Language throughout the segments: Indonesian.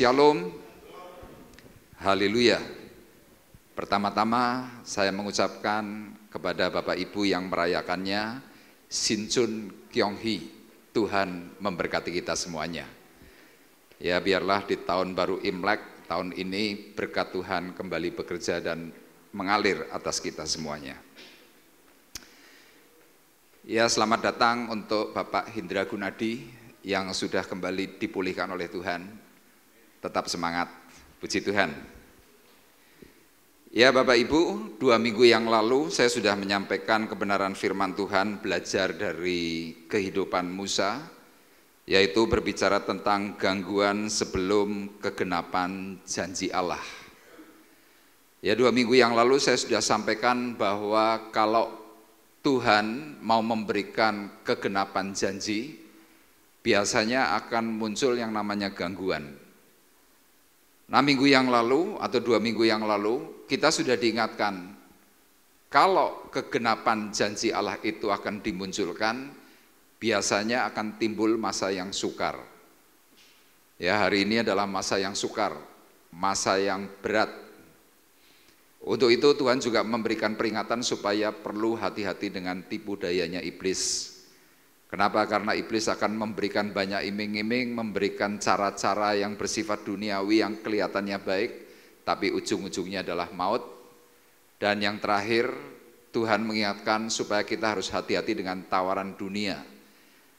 Shalom, haleluya. Pertama-tama saya mengucapkan kepada Bapak Ibu yang merayakannya, Sinchun Kyonghi, Tuhan memberkati kita semuanya. Ya, biarlah di tahun baru Imlek tahun ini berkat Tuhan kembali bekerja dan mengalir atas kita semuanya. Ya, selamat datang untuk Bapak Hindra Gunadi yang sudah kembali dipulihkan oleh Tuhan. Tetap semangat, puji Tuhan. Ya Bapak Ibu, 2 minggu yang lalu saya sudah menyampaikan kebenaran firman Tuhan belajar dari kehidupan Musa, yaitu berbicara tentang gangguan sebelum kegenapan janji Allah. Ya 2 minggu yang lalu saya sudah sampaikan bahwa kalau Tuhan mau memberikan kegenapan janji, biasanya akan muncul yang namanya gangguan. Nah minggu yang lalu atau 2 minggu yang lalu kita sudah diingatkan kalau kegenapan janji Allah itu akan dimunculkan, biasanya akan timbul masa yang sukar. Ya, hari ini adalah masa yang sukar, masa yang berat. Untuk itu Tuhan juga memberikan peringatan supaya perlu hati-hati dengan tipu dayanya iblis. Kenapa? Karena iblis akan memberikan banyak iming-iming, memberikan cara-cara yang bersifat duniawi yang kelihatannya baik, tapi ujung-ujungnya adalah maut. Dan yang terakhir, Tuhan mengingatkan supaya kita harus hati-hati dengan tawaran dunia,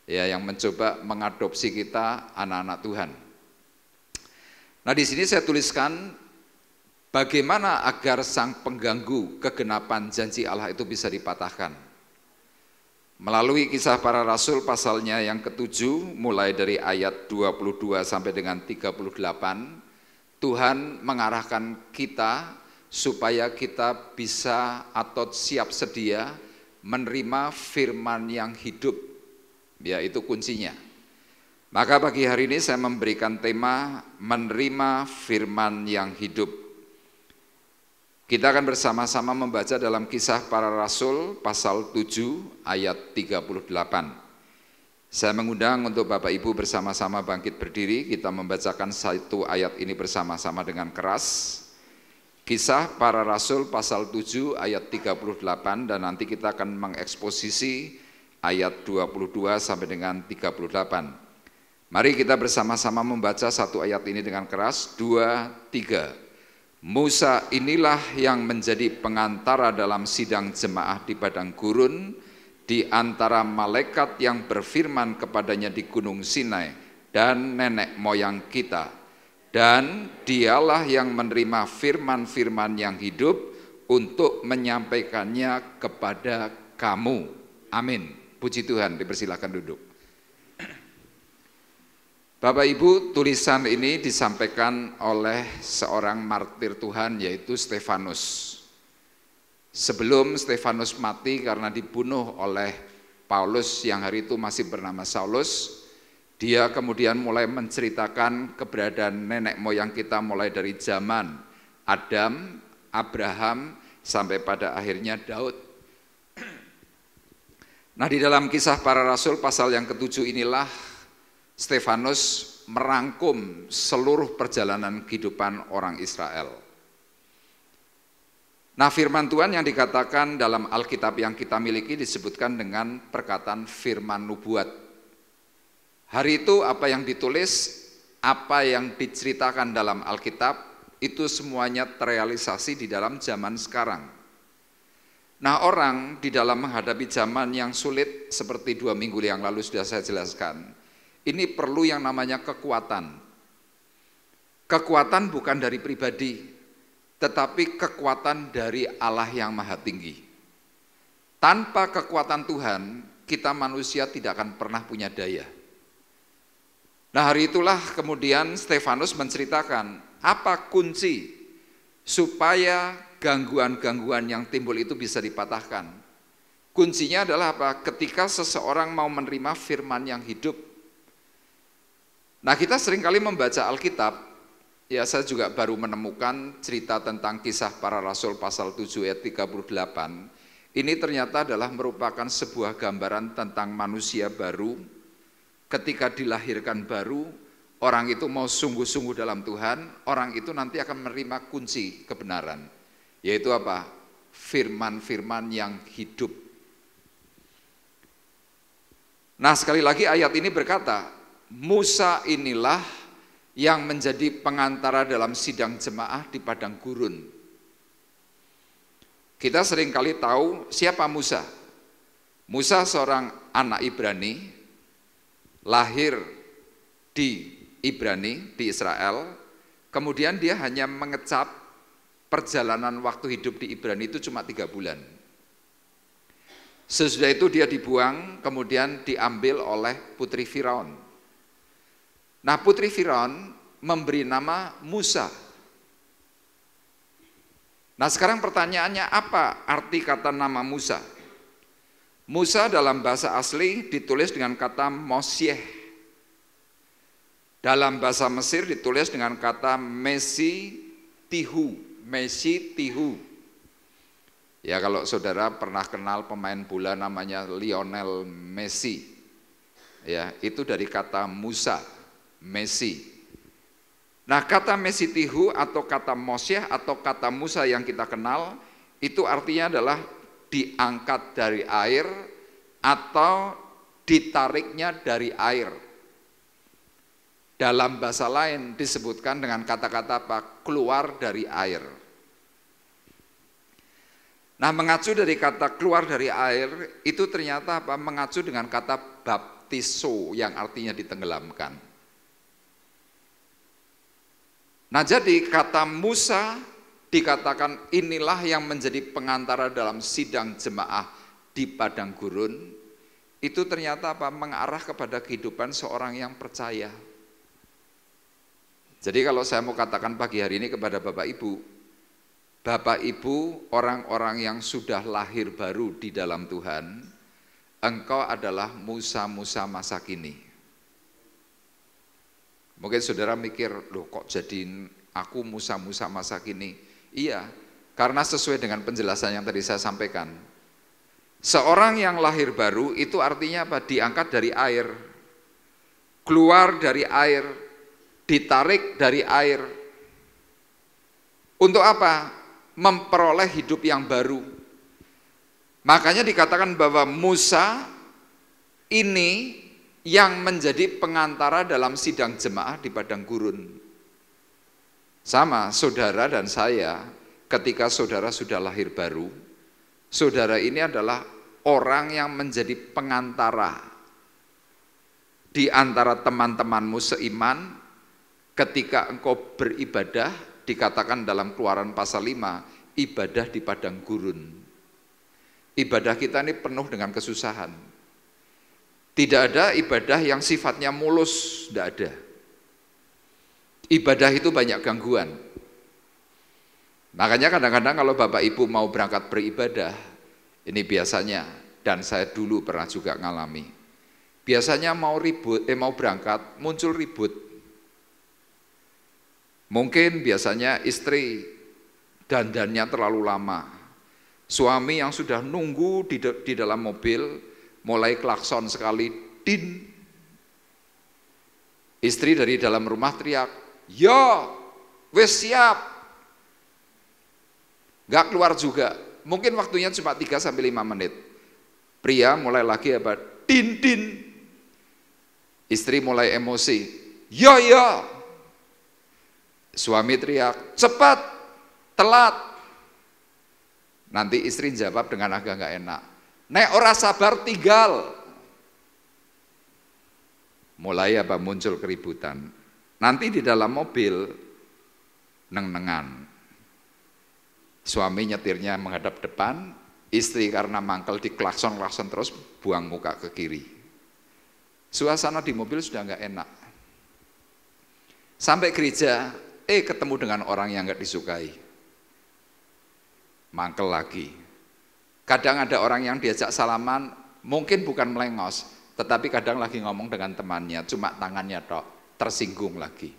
ya, yang mencoba mengadopsi kita anak-anak Tuhan. Nah di sini saya tuliskan bagaimana agar sang pengganggu kegenapan janji Allah itu bisa dipatahkan. Melalui Kisah Para Rasul pasalnya yang ke-7 mulai dari ayat 22 sampai dengan 38, Tuhan mengarahkan kita supaya kita bisa atau siap sedia menerima firman yang hidup, ya itu kuncinya. Maka pagi hari ini saya memberikan tema menerima firman yang hidup. Kita akan bersama-sama membaca dalam Kisah Para Rasul pasal 7 ayat 38. Saya mengundang untuk Bapak Ibu bersama-sama bangkit berdiri, kita membacakan satu ayat ini bersama-sama dengan keras. Kisah Para Rasul pasal 7 ayat 38 dan nanti kita akan mengeksposisi ayat 22 sampai dengan 38. Mari kita bersama-sama membaca satu ayat ini dengan keras, 2, 3. Musa inilah yang menjadi pengantara dalam sidang jemaah di padang gurun di antara malaikat yang berfirman kepadanya di gunung Sinai dan nenek moyang kita. Dan dialah yang menerima firman-firman yang hidup untuk menyampaikannya kepada kamu. Amin. Puji Tuhan, dipersilakan duduk. Bapak Ibu, tulisan ini disampaikan oleh seorang martir Tuhan yaitu Stefanus. Sebelum Stefanus mati karena dibunuh oleh Paulus yang hari itu masih bernama Saulus, dia kemudian mulai menceritakan keberadaan nenek moyang kita mulai dari zaman Adam, Abraham, sampai pada akhirnya Daud. Nah di dalam Kisah Para Rasul pasal yang ke-7 inilah Stefanus merangkum seluruh perjalanan kehidupan orang Israel. Nah firman Tuhan yang dikatakan dalam Alkitab yang kita miliki disebutkan dengan perkataan firman nubuat. Hari itu apa yang ditulis, apa yang diceritakan dalam Alkitab, itu semuanya terrealisasi di dalam zaman sekarang. Nah orang di dalam menghadapi zaman yang sulit seperti 2 minggu yang lalu sudah saya jelaskan, ini perlu yang namanya kekuatan. Kekuatan bukan dari pribadi, tetapi kekuatan dari Allah yang Maha Tinggi. Tanpa kekuatan Tuhan, kita manusia tidak akan pernah punya daya. Nah hari itulah kemudian Stefanus menceritakan apa kunci supaya gangguan-gangguan yang timbul itu bisa dipatahkan. Kuncinya adalah apa? Ketika seseorang mau menerima firman yang hidup. Nah kita seringkali membaca Alkitab, ya saya juga baru menemukan cerita tentang Kisah Para Rasul pasal 7 ayat 38. Ini ternyata adalah merupakan sebuah gambaran tentang manusia baru ketika dilahirkan baru, orang itu mau sungguh-sungguh dalam Tuhan, orang itu nanti akan menerima kunci kebenaran. Yaitu apa? Firman-firman yang hidup. Nah, sekali lagi ayat ini berkata, Musa inilah yang menjadi pengantara dalam sidang jemaah di padang gurun. Kita seringkali tahu siapa Musa. Musa seorang anak Ibrani, lahir di Ibrani, di Israel, kemudian dia hanya mengecap perjalanan waktu hidup di Ibrani itu cuma 3 bulan. Sesudah itu dia dibuang, kemudian diambil oleh putri Firaun. Nah, putri Firaun memberi nama Musa. Nah, sekarang pertanyaannya apa arti kata nama Musa? Musa dalam bahasa asli ditulis dengan kata Mosyeh. Dalam bahasa Mesir ditulis dengan kata Mesitihu. Ya, kalau saudara pernah kenal pemain bola namanya Lionel Messi, ya itu dari kata Musa, Messi. Nah, kata Mesitihu atau kata Mosyeh atau kata Musa yang kita kenal itu artinya adalah diangkat dari air atau ditariknya dari air. Dalam bahasa lain disebutkan dengan kata-kata apa? Keluar dari air. Nah, mengacu dari kata keluar dari air itu ternyata apa? Mengacu dengan kata baptiso yang artinya ditenggelamkan. Nah, jadi kata Musa dikatakan inilah yang menjadi pengantara dalam sidang jemaah di padang gurun. Itu ternyata apa? Mengarah kepada kehidupan seorang yang percaya. Jadi kalau saya mau katakan pagi hari ini kepada Bapak Ibu, orang-orang yang sudah lahir baru di dalam Tuhan, engkau adalah Musa-Musa masa kini. Mungkin saudara mikir, loh kok jadi aku Musa-Musa masa kini? Iya, karena sesuai dengan penjelasan yang tadi saya sampaikan. Seorang yang lahir baru itu artinya apa? Diangkat dari air, keluar dari air, ditarik dari air. Untuk apa? Memperoleh hidup yang baru. Makanya dikatakan bahwa Musa ini yang menjadi pengantara dalam sidang jemaah di padang gurun. Sama saudara dan saya, ketika saudara sudah lahir baru, saudara ini adalah orang yang menjadi pengantara di antara teman-temanmu seiman. Ketika engkau beribadah, dikatakan dalam Keluaran pasal 5, ibadah di padang gurun. Ibadah kita ini penuh dengan kesusahan. Tidak ada ibadah yang sifatnya mulus, tidak ada. Ibadah itu banyak gangguan. Makanya kadang-kadang kalau Bapak Ibu mau berangkat beribadah, ini biasanya, dan saya dulu pernah juga ngalami, biasanya mau berangkat, muncul ribut. Mungkin biasanya istri dandannya terlalu lama. Suami yang sudah nunggu di dalam mobil, mulai klakson sekali, din. Istri dari dalam rumah teriak, yo, wes siap. Gak keluar juga, mungkin waktunya cuma 3-5 menit. Pria mulai lagi apa? Din, din. Istri mulai emosi, yo, yo. Suami teriak, cepat, telat. Nanti istri jawab dengan agak gak enak, nek ora sabar tinggal. Mulai apa? Muncul keributan. Nanti di dalam mobil neng-nengan. Suami nyetirnya menghadap depan, istri karena mangkel di klakson-klakson terus buang muka ke kiri. Suasana di mobil sudah gak enak. Sampai gereja, ketemu dengan orang yang gak disukai. Mangkel lagi. Kadang ada orang yang diajak salaman, mungkin bukan melengos, tetapi kadang lagi ngomong dengan temannya, cuma tangannya tok, tersinggung lagi.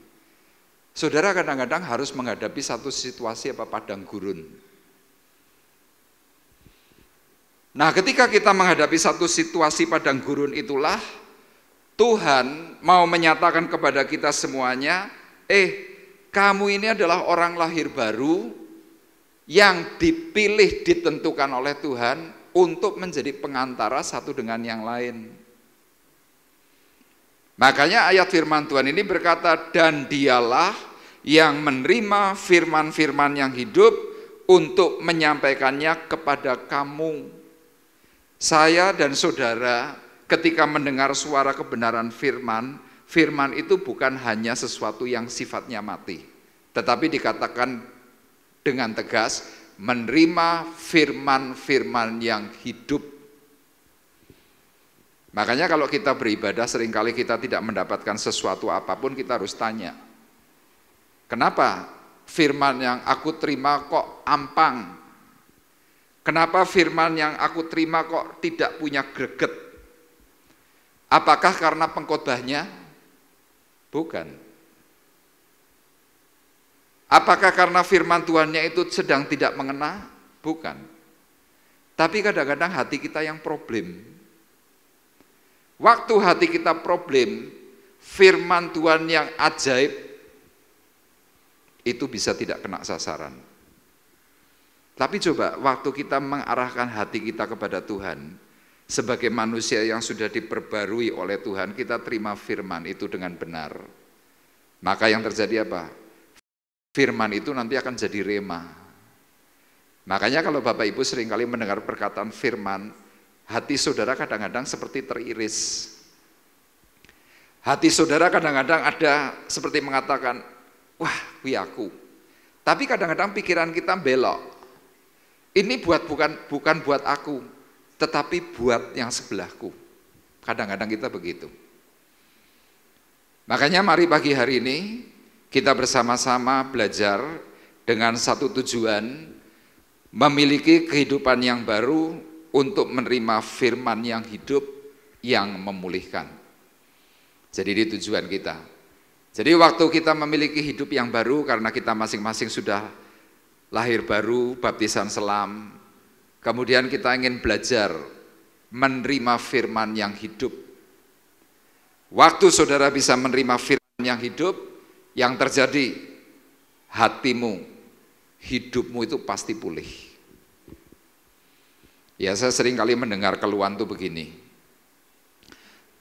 Saudara kadang-kadang harus menghadapi satu situasi padang gurun. Nah, ketika kita menghadapi satu situasi padang gurun itulah Tuhan mau menyatakan kepada kita semuanya, kamu ini adalah orang lahir baru yang dipilih, ditentukan oleh Tuhan untuk menjadi pengantara satu dengan yang lain. Makanya ayat firman Tuhan ini berkata, dan dialah yang menerima firman-firman yang hidup untuk menyampaikannya kepada kamu. Saya dan saudara ketika mendengar suara kebenaran firman, firman itu bukan hanya sesuatu yang sifatnya mati, tetapi dikatakan dengan tegas, menerima firman-firman yang hidup. Makanya kalau kita beribadah seringkali kita tidak mendapatkan sesuatu apapun, kita harus tanya, kenapa firman yang aku terima kok ampang? Kenapa firman yang aku terima kok tidak punya greget? Apakah karena pengkhotbahnya? Bukan. Apakah karena firman Tuhannya itu sedang tidak mengena? Bukan. Tapi kadang-kadang hati kita yang problem. Waktu hati kita problem, firman Tuhan yang ajaib itu bisa tidak kena sasaran. Tapi coba waktu kita mengarahkan hati kita kepada Tuhan, sebagai manusia yang sudah diperbarui oleh Tuhan, kita terima firman itu dengan benar. Maka yang terjadi apa? Firman itu nanti akan jadi rema. Makanya kalau Bapak Ibu seringkali mendengar perkataan firman, hati saudara kadang-kadang seperti teriris. Hati saudara kadang-kadang ada seperti mengatakan, wah, wih aku. Tapi kadang-kadang pikiran kita belok. Ini bukan buat aku, tetapi buat yang sebelahku. Kadang-kadang kita begitu. Makanya mari pagi hari ini kita bersama-sama belajar dengan satu tujuan, memiliki kehidupan yang baru untuk menerima firman yang hidup yang memulihkan. Jadi ini tujuan kita. Jadi waktu kita memiliki hidup yang baru karena kita masing-masing sudah lahir baru, baptisan selam, kemudian kita ingin belajar menerima firman yang hidup. Waktu saudara bisa menerima firman yang hidup, yang terjadi hatimu, hidupmu itu pasti pulih. Ya, saya sering kali mendengar keluhan tuh begini,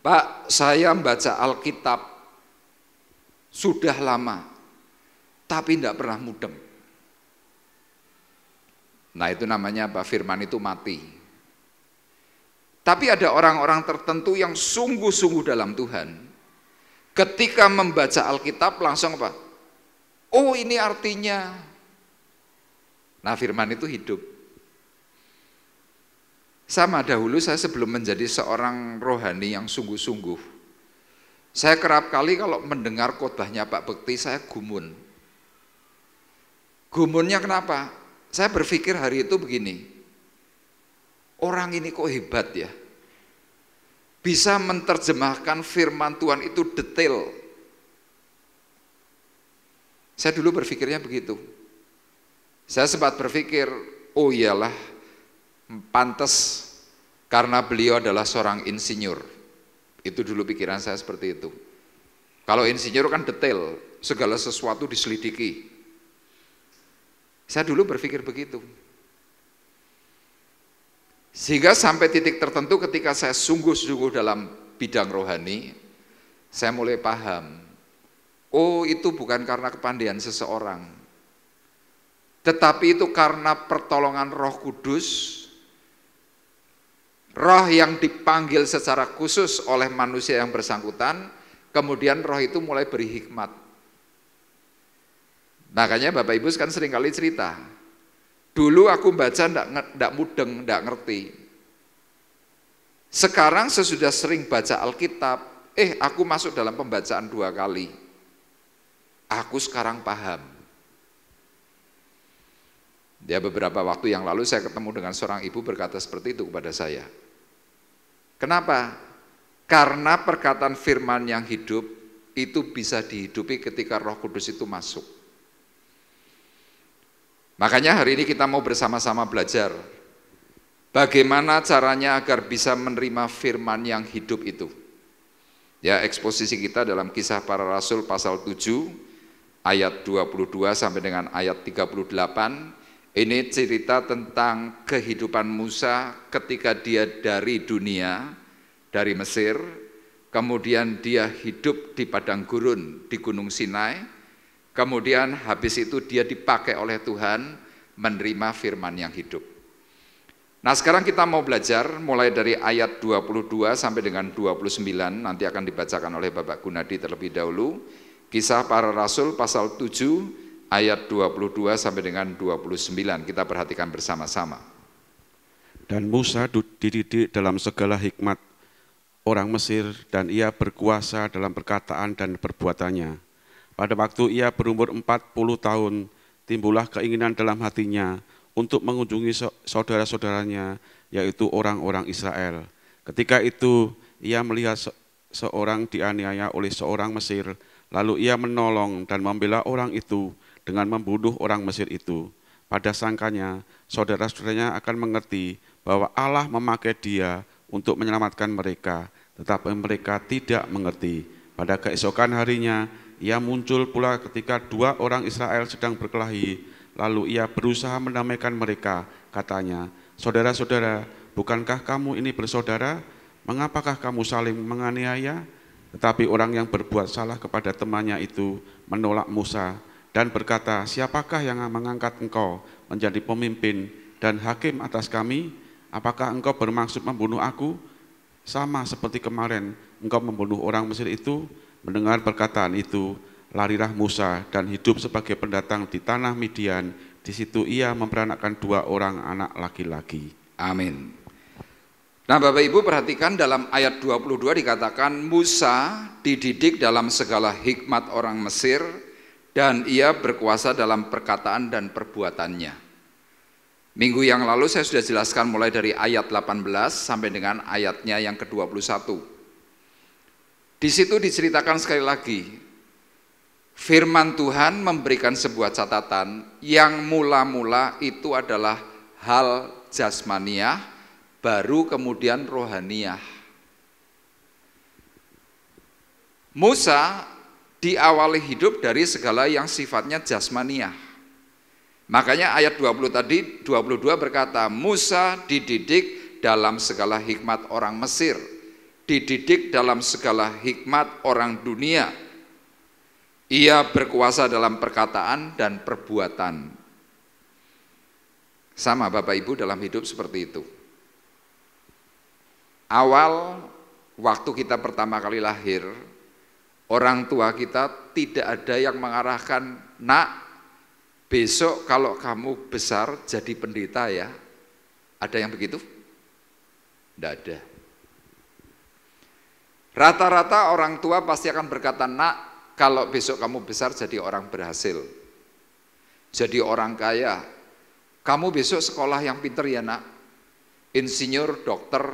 Pak, saya membaca Alkitab sudah lama, tapi tidak pernah mudeng. Nah itu namanya apa? Firman itu mati. Tapi ada orang-orang tertentu yang sungguh-sungguh dalam Tuhan, ketika membaca Alkitab langsung apa? Oh ini artinya. Nah firman itu hidup. Sama dahulu saya sebelum menjadi seorang rohani yang sungguh-sungguh, saya kerap kali kalau mendengar khotbahnya Pak Bekti saya gumun. Gumunnya kenapa? Saya berpikir hari itu begini, orang ini kok hebat ya, bisa menerjemahkan firman Tuhan itu detail. Saya dulu berpikirnya begitu. Saya sempat berpikir, oh iyalah, pantas karena beliau adalah seorang insinyur. Itu dulu pikiran saya seperti itu. Kalau insinyur kan detail, segala sesuatu diselidiki. Saya dulu berpikir begitu. Sehingga sampai titik tertentu ketika saya sungguh-sungguh dalam bidang rohani, saya mulai paham, oh itu bukan karena kepandaian seseorang, tetapi itu karena pertolongan Roh Kudus, roh yang dipanggil secara khusus oleh manusia yang bersangkutan, kemudian roh itu mulai beri hikmat. Makanya Bapak Ibu kan seringkali cerita, dulu aku baca enggak mudeng, enggak ngerti. Sekarang sesudah sering baca Alkitab, aku masuk dalam pembacaan 2 kali. Aku sekarang paham. Ya beberapa waktu yang lalu saya ketemu dengan seorang ibu berkata seperti itu kepada saya. Kenapa? Karena perkataan firman yang hidup itu bisa dihidupi ketika Roh Kudus itu masuk. Makanya hari ini kita mau bersama-sama belajar bagaimana caranya agar bisa menerima firman yang hidup itu. Ya, eksposisi kita dalam Kisah Para Rasul pasal 7 ayat 22 sampai dengan ayat 38. Ini cerita tentang kehidupan Musa ketika dia dari dunia, dari Mesir, kemudian dia hidup di padang gurun di Gunung Sinai, kemudian habis itu dia dipakai oleh Tuhan menerima firman yang hidup. Nah, sekarang kita mau belajar mulai dari ayat 22 sampai dengan 29, nanti akan dibacakan oleh Bapak Gunadi terlebih dahulu. Kisah Para Rasul pasal 7 ayat 22 sampai dengan 29, kita perhatikan bersama-sama. Dan Musa dididik dalam segala hikmat orang Mesir, dan ia berkuasa dalam perkataan dan perbuatannya. Pada waktu ia berumur 40 tahun, timbullah keinginan dalam hatinya untuk mengunjungi saudara-saudaranya, yaitu orang-orang Israel. Ketika itu ia melihat seorang dianiaya oleh seorang Mesir, lalu ia menolong dan membela orang itu dengan membunuh orang Mesir itu. Pada sangkanya, saudara-saudaranya akan mengerti bahwa Allah memakai dia untuk menyelamatkan mereka, tetapi mereka tidak mengerti. Pada keesokan harinya, ia muncul pula ketika dua orang Israel sedang berkelahi, lalu ia berusaha mendamaikan mereka. Katanya, saudara-saudara, bukankah kamu ini bersaudara? Mengapakah kamu saling menganiaya? Tetapi orang yang berbuat salah kepada temannya itu menolak Musa dan berkata, siapakah yang mengangkat engkau menjadi pemimpin dan hakim atas kami? Apakah engkau bermaksud membunuh aku? Sama seperti kemarin engkau membunuh orang Mesir itu. Mendengar perkataan itu, larilah Musa dan hidup sebagai pendatang di tanah Midian. Di situ ia memperanakkan dua orang anak laki-laki. Amin. Nah, Bapak Ibu perhatikan dalam ayat 22 dikatakan Musa dididik dalam segala hikmat orang Mesir, dan ia berkuasa dalam perkataan dan perbuatannya. Minggu yang lalu saya sudah jelaskan mulai dari ayat 18 sampai dengan ayatnya yang ke-21. Di situ diceritakan sekali lagi, firman Tuhan memberikan sebuah catatan yang mula-mula itu adalah hal jasmaniah, baru kemudian rohaniah. Musa diawali hidup dari segala yang sifatnya jasmaniah. Makanya ayat 22 berkata, Musa dididik dalam segala hikmat orang Mesir, dididik dalam segala hikmat orang dunia. Ia berkuasa dalam perkataan dan perbuatan. Sama Bapak Ibu dalam hidup seperti itu. Awal waktu kita pertama kali lahir, orang tua kita tidak ada yang mengarahkan, nak, besok kalau kamu besar jadi pendeta ya. Ada yang begitu? Tidak ada. Rata-rata orang tua pasti akan berkata, nak, kalau besok kamu besar jadi orang berhasil, jadi orang kaya. Kamu besok sekolah yang pinter ya nak, insinyur, dokter,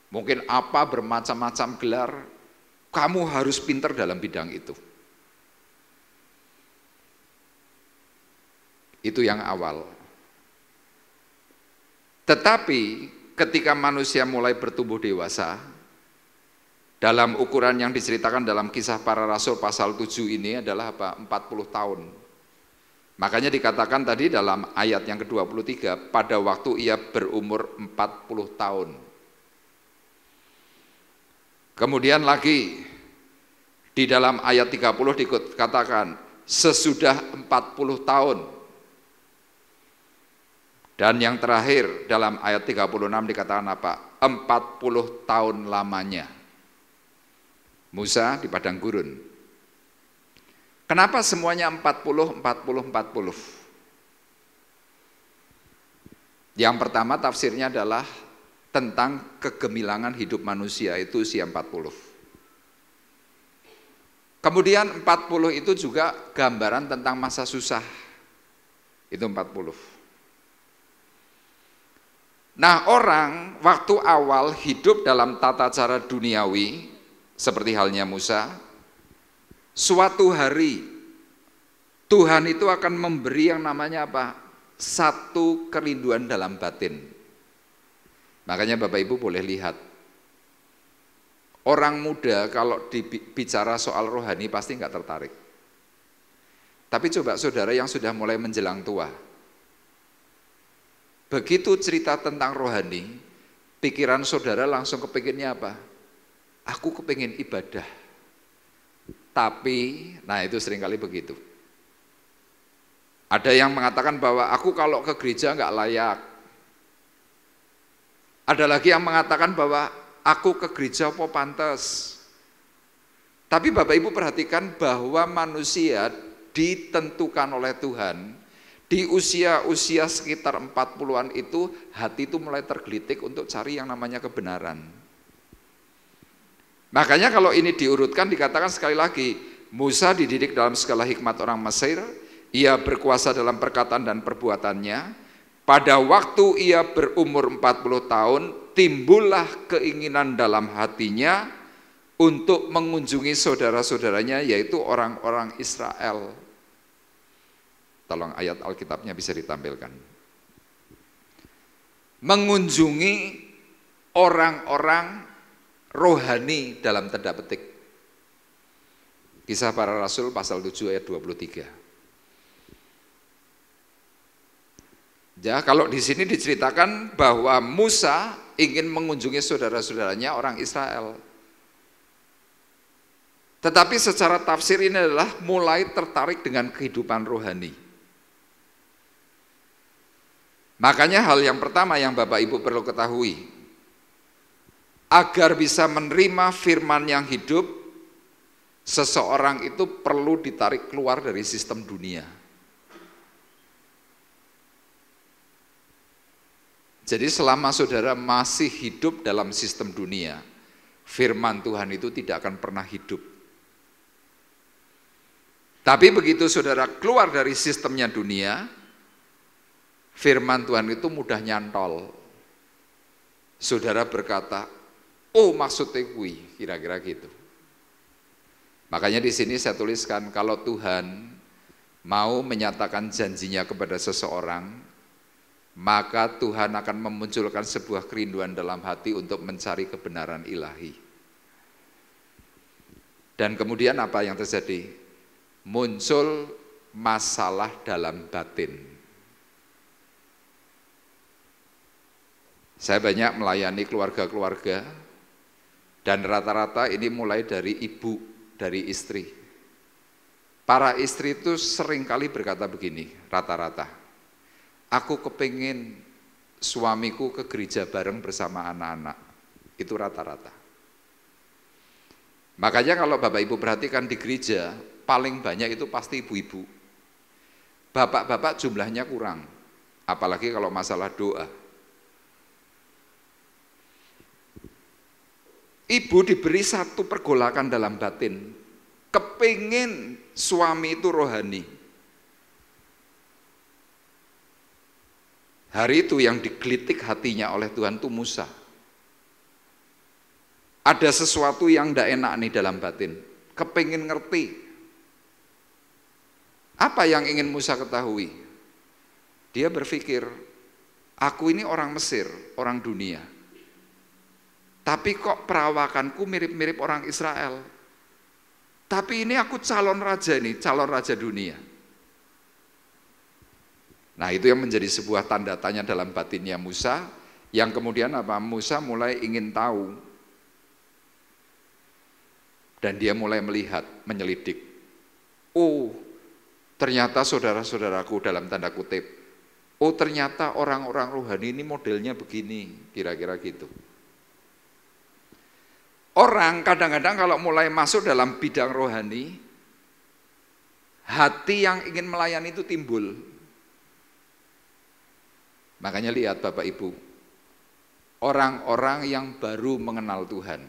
mungkin apa bermacam-macam gelar. Kamu harus pinter dalam bidang itu. Itu yang awal. Tetapi ketika manusia mulai bertumbuh dewasa, dalam ukuran yang diceritakan dalam Kisah Para Rasul pasal 7 ini adalah apa? 40 tahun. Makanya dikatakan tadi dalam ayat yang ke-23, pada waktu ia berumur 40 tahun. Kemudian lagi di dalam ayat 30 dikatakan sesudah 40 tahun. Dan yang terakhir dalam ayat 36 dikatakan apa? 40 tahun lamanya. Musa di padang gurun. Kenapa semuanya 40, 40, 40? Yang pertama tafsirnya adalah tentang kegemilangan hidup manusia itu usia 40. Kemudian 40 itu juga gambaran tentang masa susah. Itu 40. Nah, orang waktu awal hidup dalam tata cara duniawi seperti halnya Musa, suatu hari Tuhan itu akan memberi yang namanya apa? Satu kerinduan dalam batin. Makanya Bapak Ibu boleh lihat, Orang muda kalau bicara soal rohani pasti nggak tertarik. Tapi coba saudara yang sudah mulai menjelang tua, begitu cerita tentang rohani, pikiran saudara langsung kepinginnya apa? Aku kepingin ibadah. Tapi, nah itu seringkali begitu. Ada yang mengatakan bahwa aku kalau ke gereja nggak layak. Ada lagi yang mengatakan bahwa aku ke gereja apa pantas. Tapi Bapak Ibu perhatikan bahwa manusia ditentukan oleh Tuhan. Di usia-usia sekitar 40-an itu hati itu mulai tergelitik untuk cari yang namanya kebenaran. Makanya kalau ini diurutkan dikatakan sekali lagi, Musa dididik dalam segala hikmat orang Mesir, ia berkuasa dalam perkataan dan perbuatannya. Pada waktu ia berumur 40 tahun, timbullah keinginan dalam hatinya untuk mengunjungi saudara-saudaranya, yaitu orang-orang Israel. Tolong ayat Alkitabnya bisa ditampilkan. Mengunjungi orang-orang rohani dalam tanda petik. Kisah Para Rasul pasal 7 ayat 23. Ya, kalau di sini diceritakan bahwa Musa ingin mengunjungi saudara-saudaranya orang Israel. Tetapi secara tafsir ini adalah mulai tertarik dengan kehidupan rohani. Makanya hal yang pertama yang Bapak Ibu perlu ketahui, agar bisa menerima firman yang hidup, seseorang itu perlu ditarik keluar dari sistem dunia. Jadi selama saudara masih hidup dalam sistem dunia, firman Tuhan itu tidak akan pernah hidup. Tapi begitu saudara keluar dari sistemnya dunia, firman Tuhan itu mudah nyantol. Saudara berkata, oh maksudnya kui, kira-kira gitu. Makanya di sini saya tuliskan, kalau Tuhan mau menyatakan janjinya kepada seseorang, maka Tuhan akan memunculkan sebuah kerinduan dalam hati untuk mencari kebenaran ilahi. Dan kemudian apa yang terjadi? Muncul masalah dalam batin. Saya banyak melayani keluarga-keluarga, dan rata-rata ini mulai dari ibu, dari istri. Para istri itu seringkali berkata begini, rata-rata, aku kepingin suamiku ke gereja bareng bersama anak-anak. Itu rata-rata. Makanya kalau Bapak Ibu perhatikan di gereja, paling banyak itu pasti ibu-ibu. Bapak-bapak jumlahnya kurang, apalagi kalau masalah doa. Ibu diberi satu pergolakan dalam batin, kepingin suami itu rohani. Hari itu yang digelitik hatinya oleh Tuhan itu Musa. Ada sesuatu yang tidak enak nih dalam batin, kepingin ngerti. Apa yang ingin Musa ketahui? Dia berpikir, aku ini orang Mesir, orang dunia. Tapi kok perawakanku mirip-mirip orang Israel. Tapi ini aku calon raja nih, calon raja dunia. Nah itu yang menjadi sebuah tanda tanya dalam batinnya Musa, yang kemudian apa? Musa mulai ingin tahu. Dan dia mulai melihat, menyelidik. Oh, ternyata saudara-saudaraku dalam tanda kutip. Oh ternyata orang-orang rohani ini modelnya begini, kira-kira gitu. Orang kadang-kadang kalau mulai masuk dalam bidang rohani, hati yang ingin melayani itu timbul. Makanya lihat Bapak Ibu, orang-orang yang baru mengenal Tuhan,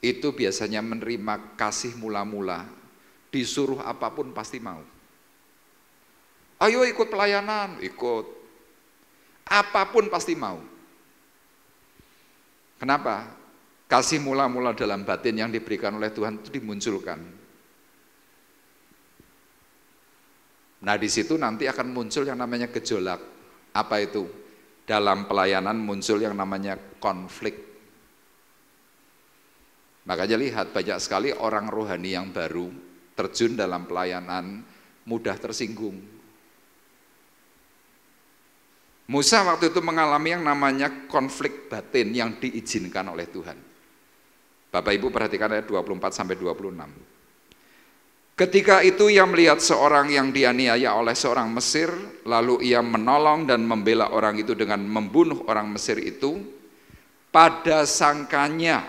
itu biasanya menerima kasih mula-mula, disuruh apapun pasti mau. Ayo ikut pelayanan, ikut. Apapun pasti mau. Kenapa? Kasih mula-mula dalam batin yang diberikan oleh Tuhan itu dimunculkan. Nah di situ nanti akan muncul yang namanya gejolak. Apa itu? Dalam pelayanan muncul yang namanya konflik. Makanya lihat banyak sekali orang rohani yang baru terjun dalam pelayanan mudah tersinggung. Musa waktu itu mengalami yang namanya konflik batin yang diizinkan oleh Tuhan. Bapak Ibu perhatikan ayat 24-26. Ketika itu ia melihat seorang yang dianiaya oleh seorang Mesir, lalu ia menolong dan membela orang itu dengan membunuh orang Mesir itu. Pada sangkanya,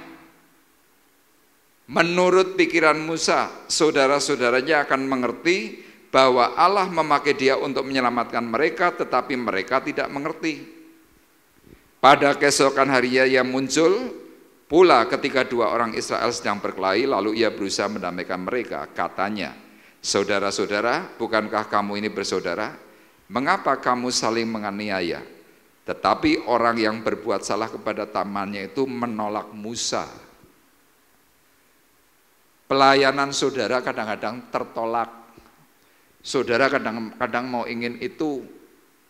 menurut pikiran Musa, saudara-saudaranya akan mengerti bahwa Allah memakai dia untuk menyelamatkan mereka, tetapi mereka tidak mengerti. Pada keesokan harinya ia muncul pula ketika dua orang Israel sedang berkelahi, lalu ia berusaha mendamaikan mereka. Katanya, saudara-saudara, bukankah kamu ini bersaudara? Mengapa kamu saling menganiaya? Tetapi orang yang berbuat salah kepada temannya itu menolak Musa. Pelayanan saudara kadang-kadang tertolak. Saudara kadang-kadang mau ingin itu,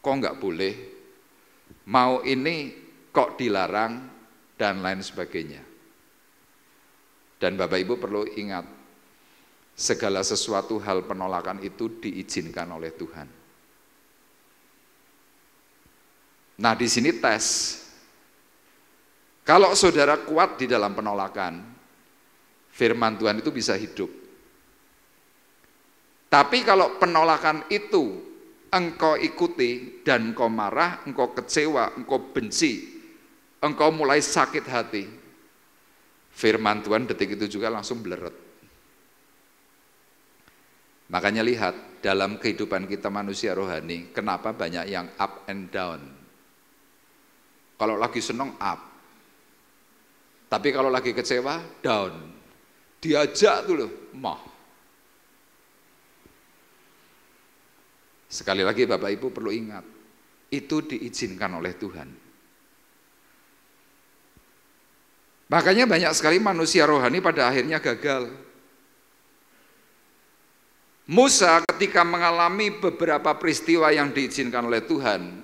kok nggak boleh? Mau ini kok dilarang? Dan lain sebagainya. Dan Bapak Ibu perlu ingat, segala sesuatu hal penolakan itu diizinkan oleh Tuhan. Nah di sini tes, kalau saudara kuat di dalam penolakan, firman Tuhan itu bisa hidup. Tapi kalau penolakan itu engkau ikuti dan engkau marah, engkau kecewa, engkau benci, engkau mulai sakit hati, firman Tuhan detik itu juga langsung bleret. Makanya lihat, dalam kehidupan kita manusia rohani, kenapa banyak yang up and down. Kalau lagi senang up, tapi kalau lagi kecewa down. Diajak tuh loh, mah. Sekali lagi Bapak Ibu perlu ingat, itu diizinkan oleh Tuhan. Makanya banyak sekali manusia rohani pada akhirnya gagal. Musa ketika mengalami beberapa peristiwa yang diizinkan oleh Tuhan,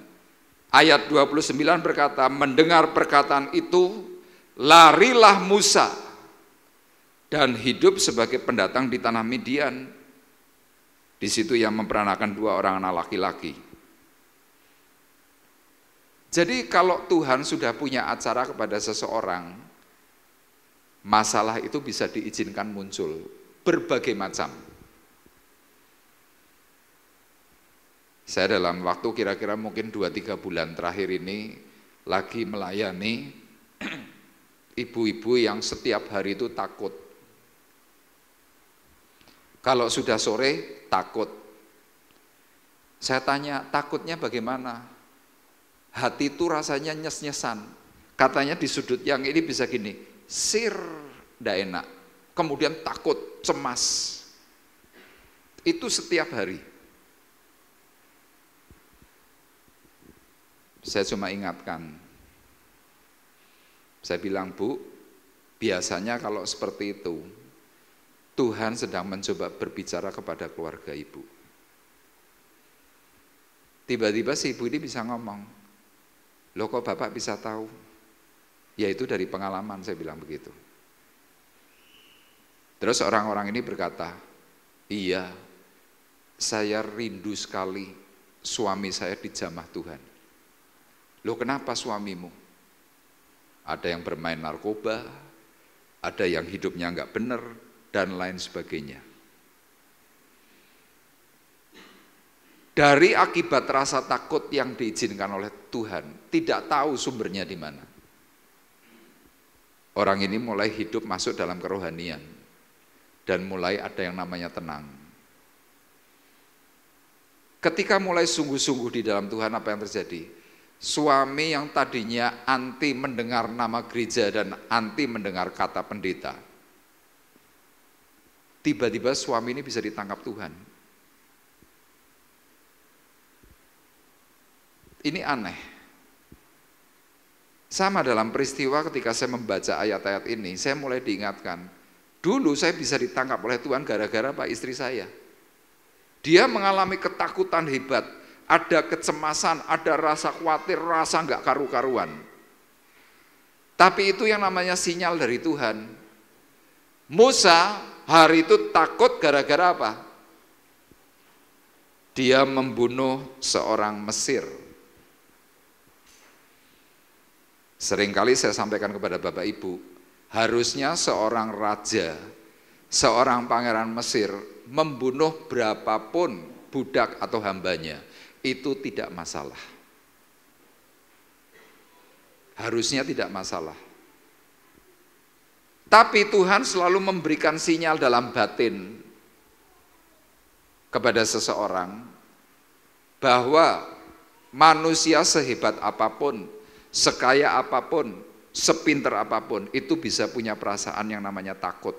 ayat 29 berkata, mendengar perkataan itu, larilah Musa dan hidup sebagai pendatang di tanah Midian. Di situ ia memperanakan dua orang anak laki-laki. Jadi kalau Tuhan sudah punya acara kepada seseorang, masalah itu bisa diizinkan muncul berbagai macam. Saya dalam waktu kira-kira mungkin 2-3 bulan terakhir ini lagi melayani ibu-ibu yang setiap hari itu takut. Kalau sudah sore takut. Saya tanya, takutnya bagaimana? Hati itu rasanya nyes-nyesan. Katanya di sudut yang ini bisa gini, sir, ndak enak. Kemudian takut, cemas. Itu setiap hari. Saya cuma ingatkan. Saya bilang, Bu, biasanya kalau seperti itu, Tuhan sedang mencoba berbicara kepada keluarga ibu. Tiba-tiba si ibu ini bisa ngomong, loh kok Bapak bisa tahu? Ya itu dari pengalaman, saya bilang begitu. Terus orang-orang ini berkata, iya, saya rindu sekali suami saya dijamah Tuhan. Loh kenapa suamimu? Ada yang bermain narkoba, ada yang hidupnya enggak benar, dan lain sebagainya. Dari akibat rasa takut yang diizinkan oleh Tuhan, tidak tahu sumbernya di mana. Orang ini mulai hidup masuk dalam kerohanian, dan mulai ada yang namanya tenang. Ketika mulai sungguh-sungguh di dalam Tuhan, apa yang terjadi? Suami yang tadinya anti mendengar nama gereja dan anti mendengar kata pendeta, tiba-tiba suami ini bisa ditangkap Tuhan. Ini aneh. Sama dalam peristiwa ketika saya membaca ayat-ayat ini, saya mulai diingatkan, dulu saya bisa ditangkap oleh Tuhan gara-gara Pak istri saya. Dia mengalami ketakutan hebat, ada kecemasan, ada rasa khawatir, rasa enggak karu-karuan. Tapi itu yang namanya sinyal dari Tuhan. Musa hari itu takut gara-gara apa? Dia membunuh seorang Mesir. Seringkali saya sampaikan kepada Bapak Ibu, harusnya seorang raja, seorang pangeran Mesir membunuh berapapun budak atau hambanya, itu tidak masalah. Harusnya tidak masalah. Tapi Tuhan selalu memberikan sinyal dalam batin kepada seseorang bahwa manusia sehebat apapun, sekaya apapun, sepinter apapun, itu bisa punya perasaan yang namanya takut.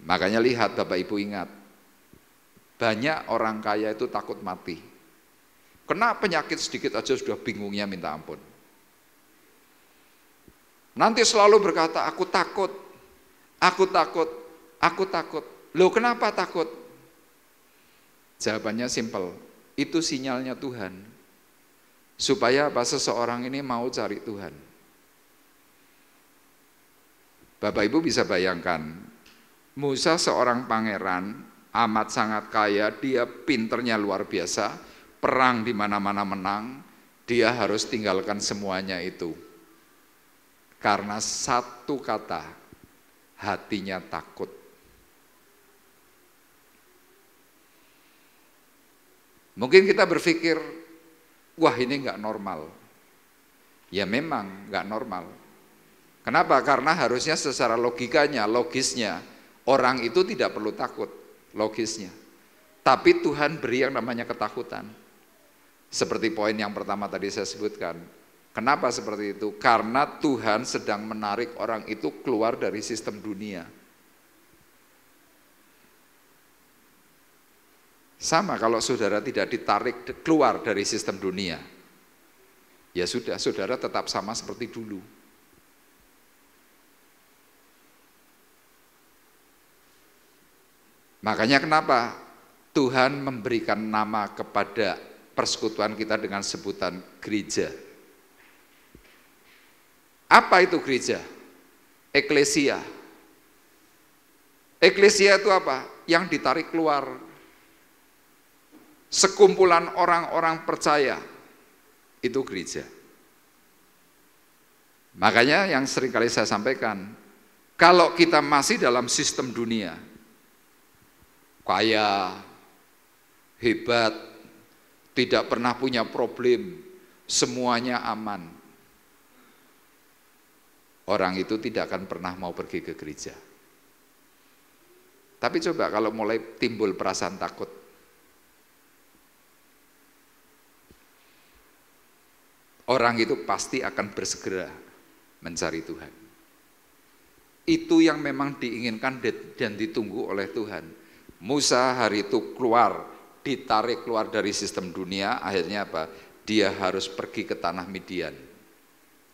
Makanya lihat Bapak Ibu, ingat, banyak orang kaya itu takut mati. Kena penyakit sedikit aja sudah bingungnya minta ampun. Nanti selalu berkata, aku takut, aku takut, aku takut. Loh, kenapa takut? Jawabannya simpel, itu sinyalnya Tuhan. Supaya apa? Seseorang ini mau cari Tuhan. Bapak Ibu bisa bayangkan, Musa seorang pangeran, amat sangat kaya, dia pinternya luar biasa, perang di mana-mana menang, dia harus tinggalkan semuanya itu. Karena satu kata, hatinya takut. Mungkin kita berpikir, wah ini enggak normal. Ya memang enggak normal. Kenapa? Karena harusnya secara logikanya, logisnya, orang itu tidak perlu takut, logisnya. Tapi Tuhan beri yang namanya ketakutan. Seperti poin yang pertama tadi saya sebutkan. Kenapa seperti itu? Karena Tuhan sedang menarik orang itu keluar dari sistem dunia. Sama kalau saudara tidak ditarik keluar dari sistem dunia, ya sudah, saudara tetap sama seperti dulu. Makanya kenapa Tuhan memberikan nama kepada persekutuan kita dengan sebutan gereja. Apa itu gereja? Eklesia. Eklesia itu apa? Yang ditarik keluar. Sekumpulan orang-orang percaya, itu gereja. Makanya yang sering kali saya sampaikan, kalau kita masih dalam sistem dunia, kaya, hebat, tidak pernah punya problem, semuanya aman, orang itu tidak akan pernah mau pergi ke gereja. Tapi coba kalau mulai timbul perasaan takut, orang itu pasti akan bersegera mencari Tuhan. Itu yang memang diinginkan dan ditunggu oleh Tuhan. Musa hari itu keluar, ditarik keluar dari sistem dunia, akhirnya apa? Dia harus pergi ke tanah Midian.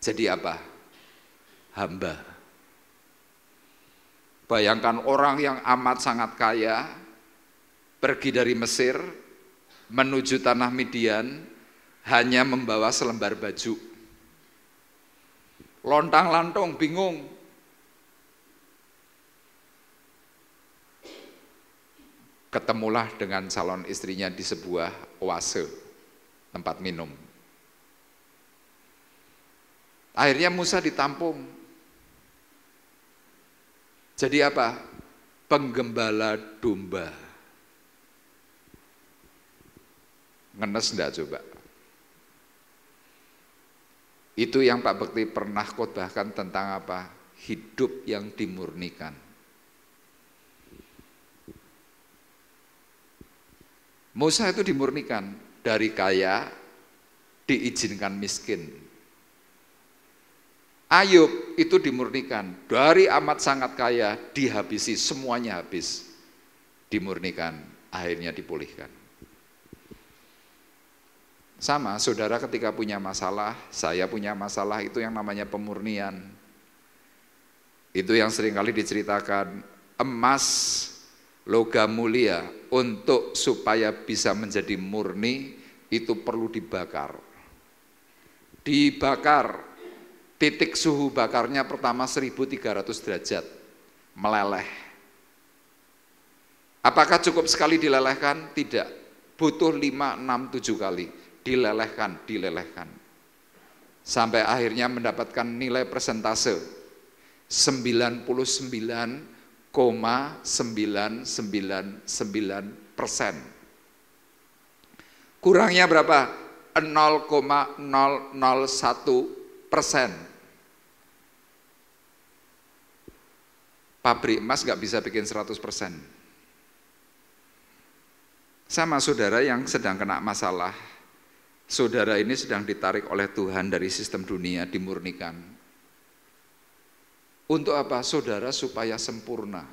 Jadi apa? Hamba. Bayangkan orang yang amat sangat kaya, pergi dari Mesir, menuju tanah Midian, hanya membawa selembar baju. Lontang-lantung, bingung. Ketemulah dengan calon istrinya di sebuah oase, tempat minum. Akhirnya Musa ditampung. Jadi apa? Penggembala domba. Ngenes enggak coba? Itu yang Pak Bekti pernah khotbahkan tentang apa? Hidup yang dimurnikan. Musa itu dimurnikan, dari kaya diizinkan miskin. Ayub itu dimurnikan, dari amat sangat kaya dihabisi, semuanya habis. Dimurnikan, akhirnya dipulihkan. Sama, saudara ketika punya masalah, saya punya masalah, itu yang namanya pemurnian. Itu yang seringkali diceritakan, emas, logam mulia, untuk supaya bisa menjadi murni, itu perlu dibakar. Dibakar, titik suhu bakarnya pertama 1300 derajat, meleleh. Apakah cukup sekali dilelehkan? Tidak, butuh 5, 6, 7 kali, dilelehkan. Sampai akhirnya mendapatkan nilai persentase 99,999%. Kurangnya berapa? 0,001%. Pabrik emas nggak bisa bikin 100%. Sama saudara yang sedang kena masalah, saudara ini sedang ditarik oleh Tuhan dari sistem dunia, dimurnikan. Untuk apa? Saudara supaya sempurna.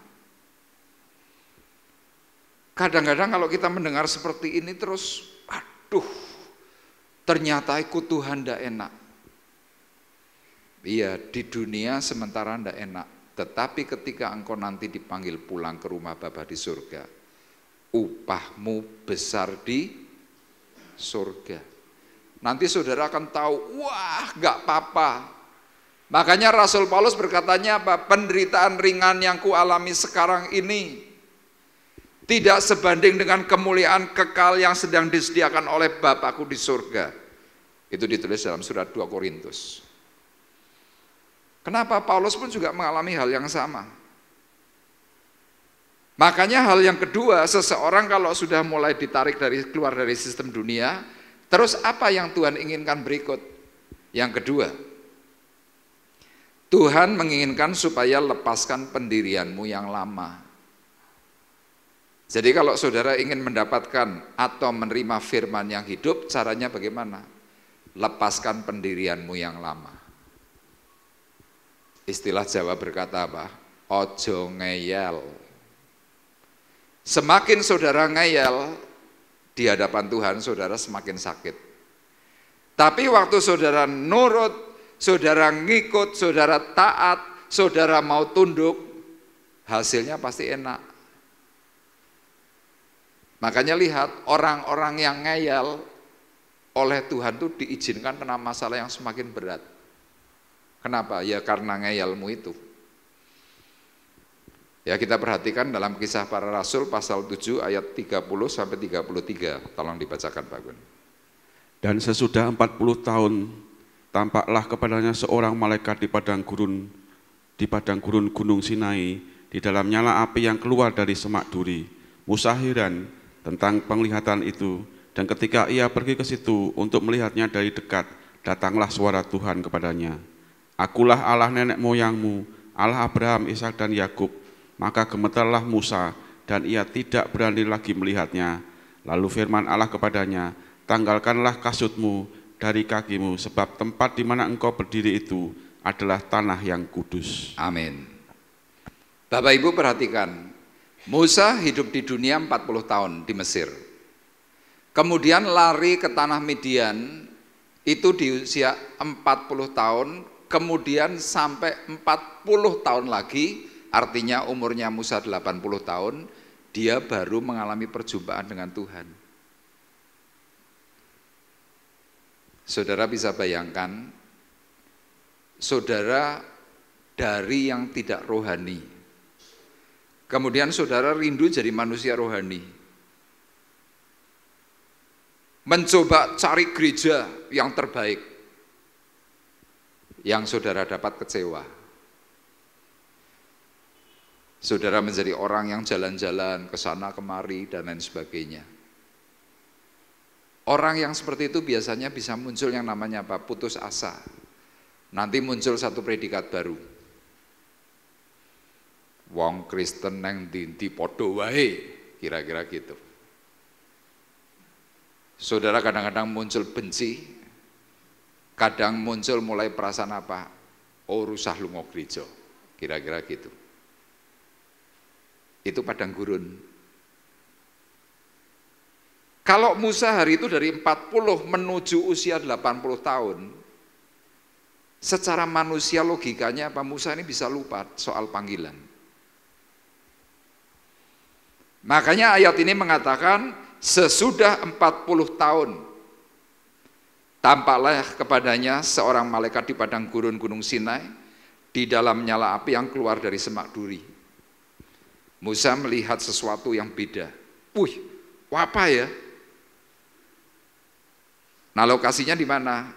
Kadang-kadang kalau kita mendengar seperti ini terus, aduh, ternyata ikut Tuhan tidak enak. Iya, di dunia sementara tidak enak. Tetapi ketika engkau nanti dipanggil pulang ke rumah Bapa di surga, upahmu besar di surga. Nanti saudara akan tahu, wah gak apa-apa. Makanya Rasul Paulus berkatanya apa? Penderitaan ringan yang kualami sekarang ini tidak sebanding dengan kemuliaan kekal yang sedang disediakan oleh Bapakku di surga. Itu ditulis dalam surat 2 Korintus. Kenapa? Paulus pun juga mengalami hal yang sama. Makanya hal yang kedua, seseorang kalau sudah mulai ditarik keluar dari sistem dunia, terus apa yang Tuhan inginkan berikut? Yang kedua, Tuhan menginginkan supaya lepaskan pendirianmu yang lama. Jadi kalau saudara ingin mendapatkan atau menerima firman yang hidup, caranya bagaimana? Lepaskan pendirianmu yang lama. Istilah Jawa berkata apa? Ojo ngeyel. Semakin saudara ngeyel di hadapan Tuhan, saudara semakin sakit. Tapi waktu saudara nurut, saudara ngikut, saudara taat, saudara mau tunduk, hasilnya pasti enak. Makanya lihat, orang-orang yang ngeyel oleh Tuhan itu diizinkan kena masalah yang semakin berat. Kenapa? Ya karena ngeyelmu itu. Ya kita perhatikan dalam Kisah Para Rasul pasal 7 ayat 30 sampai 33. Tolong dibacakan Pak Gun. Dan sesudah 40 tahun tampaklah kepadanya seorang malaikat di padang gurun Gunung Sinai, di dalam nyala api yang keluar dari semak duri. Musa heran tentang penglihatan itu, dan ketika ia pergi ke situ untuk melihatnya dari dekat, datanglah suara Tuhan kepadanya. Akulah Allah nenek moyangmu, Allah Abraham, Ishak dan Yakub. Maka gemetarlah Musa dan ia tidak berani lagi melihatnya. Lalu firman Allah kepadanya, tanggalkanlah kasutmu dari kakimu, sebab tempat di mana engkau berdiri itu adalah tanah yang kudus. Amin. Bapak Ibu perhatikan, Musa hidup di dunia 40 tahun di Mesir. Kemudian lari ke tanah Midian, itu di usia 40 tahun, kemudian sampai 40 tahun lagi, artinya umurnya Musa 80 tahun, dia baru mengalami perjumpaan dengan Tuhan. Saudara bisa bayangkan, saudara dari yang tidak rohani, kemudian saudara rindu jadi manusia rohani, mencoba cari gereja yang terbaik, yang saudara dapat kecewa. Saudara menjadi orang yang jalan-jalan ke sana kemari dan lain sebagainya. Orang yang seperti itu biasanya bisa muncul yang namanya apa? Putus asa. Nanti muncul satu predikat baru. Wong Kristen neng dinti podo wae, kira-kira gitu. Saudara kadang-kadang muncul benci, kadang muncul mulai perasaan apa? Oh rusah lunga gereja, kira-kira gitu. Itu padang gurun. Kalau Musa hari itu dari 40 menuju usia 80 tahun, secara manusia logikanya apa? Musa ini bisa lupa soal panggilan. Makanya ayat ini mengatakan sesudah 40 tahun Tampaklah kepadanya seorang malaikat di padang gurun Gunung Sinai, di dalam nyala api yang keluar dari semak duri. Musa melihat sesuatu yang beda. Wih, apa ya? Nah, lokasinya di mana?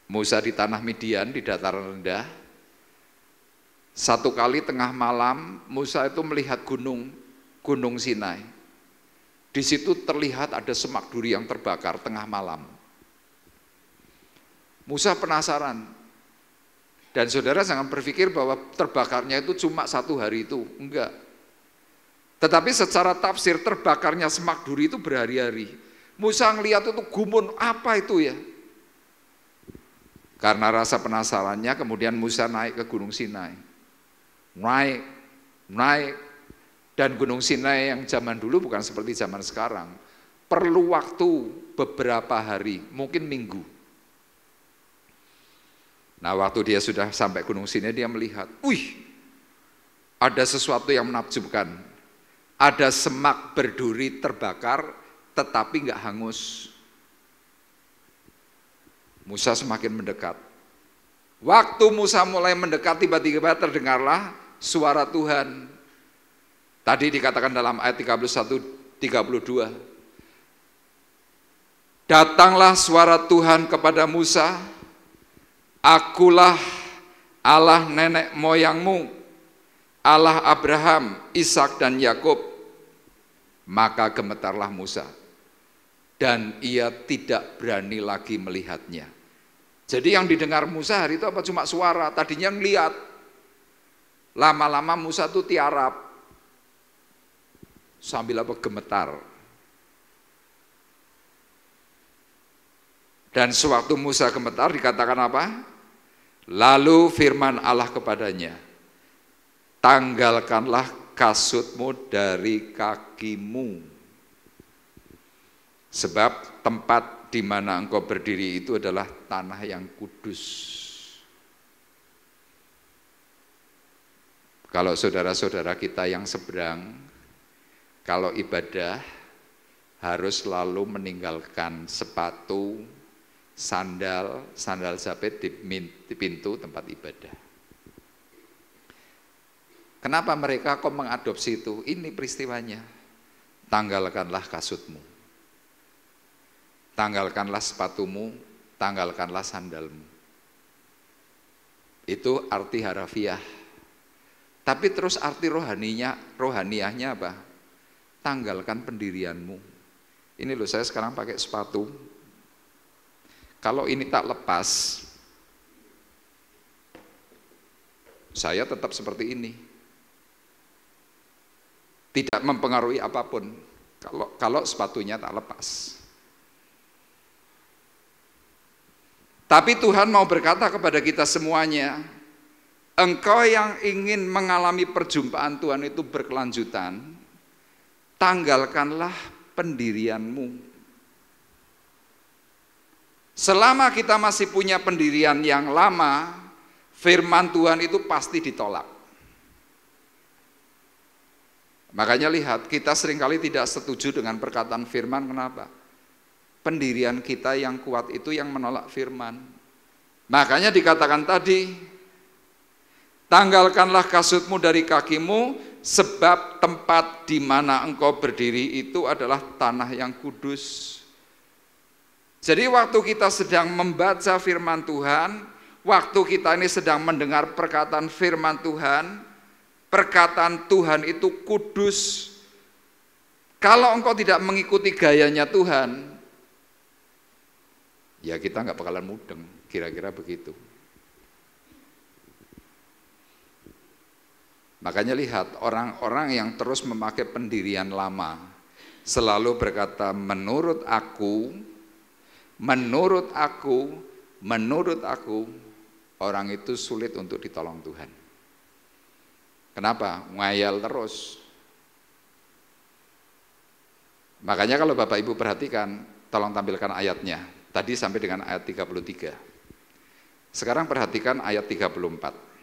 Musa di tanah Midian, di dataran rendah. Satu kali tengah malam, Musa itu melihat Gunung Sinai. Di situ terlihat ada semak duri yang terbakar tengah malam. Musa penasaran, dan saudara jangan berpikir bahwa terbakarnya itu cuma 1 hari itu, enggak. Tetapi secara tafsir terbakarnya semak duri itu berhari-hari. Musa ngelihat itu gumun, apa itu ya? Karena rasa penasarannya kemudian Musa naik ke Gunung Sinai. Naik, dan Gunung Sinai yang zaman dulu bukan seperti zaman sekarang. Perlu waktu beberapa hari, mungkin minggu. Nah, waktu dia sudah sampai Gunung Sinai, dia melihat, wih, ada sesuatu yang menakjubkan. Ada semak berduri terbakar, tetapi enggak hangus. Musa semakin mendekat. Waktu Musa mulai mendekat, tiba-tiba terdengarlah suara Tuhan. Tadi dikatakan dalam ayat 31-32. Datanglah suara Tuhan kepada Musa, Akulah Allah nenek moyangmu, Allah Abraham, Ishak dan Yakub. Maka gemetarlah Musa, dan ia tidak berani lagi melihatnya. Jadi yang didengar Musa hari itu apa? Cuma suara, tadinya ngelihat. Lama-lama Musa itu tiarap, sambil apa? Gemetar. Dan sewaktu Musa gemetar dikatakan apa? Lalu firman Allah kepadanya, tanggalkanlah kasutmu dari kakimu, sebab tempat di mana engkau berdiri itu adalah tanah yang kudus. Kalau saudara-saudara kita yang seberang, kalau ibadah harus selalu meninggalkan sepatu, sandal jepit di pintu tempat ibadah. Kenapa mereka kok mengadopsi itu? Ini peristiwanya. Tanggalkanlah kasutmu, tanggalkanlah sepatumu, tanggalkanlah sandalmu. Itu arti harafiah. Tapi terus arti rohaniahnya apa? Tanggalkan pendirianmu. Ini loh, saya sekarang pakai sepatu. Kalau ini tak lepas, saya tetap seperti ini. Tidak mempengaruhi apapun kalau sepatunya tak lepas. Tapi Tuhan mau berkata kepada kita semuanya, engkau yang ingin mengalami perjumpaan Tuhan itu berkelanjutan, tanggalkanlah pendirianmu. Selama kita masih punya pendirian yang lama, firman Tuhan itu pasti ditolak. Makanya lihat, kita seringkali tidak setuju dengan perkataan firman, kenapa? Pendirian kita yang kuat itu yang menolak firman. Makanya dikatakan tadi, tanggalkanlah kasutmu dari kakimu, sebab tempat di mana engkau berdiri itu adalah tanah yang kudus. Jadi waktu kita sedang membaca firman Tuhan, waktu kita ini sedang mendengar perkataan firman Tuhan, perkataan Tuhan itu kudus. Kalau engkau tidak mengikuti gayanya Tuhan, ya kita nggak bakalan mudeng, kira-kira begitu. Makanya lihat, orang-orang yang terus memakai pendirian lama, selalu berkata, menurut aku, orang itu sulit untuk ditolong Tuhan. Kenapa? Ngayal terus. Makanya kalau Bapak Ibu perhatikan, tolong tampilkan ayatnya. Tadi sampai dengan ayat 33. Sekarang perhatikan ayat 34.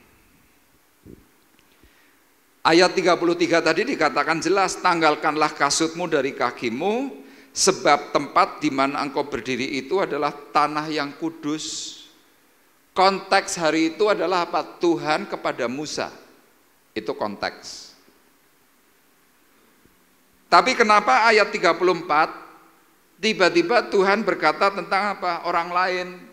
Ayat 33 tadi dikatakan jelas, tanggalkanlah kasutmu dari kakimu, Sebab tempat di mana engkau berdiri itu adalah tanah yang kudus. Konteks hari itu adalah apa? Tuhan kepada Musa. Itu konteks. Tapi kenapa ayat 34 tiba-tiba Tuhan berkata tentang apa? Orang lain.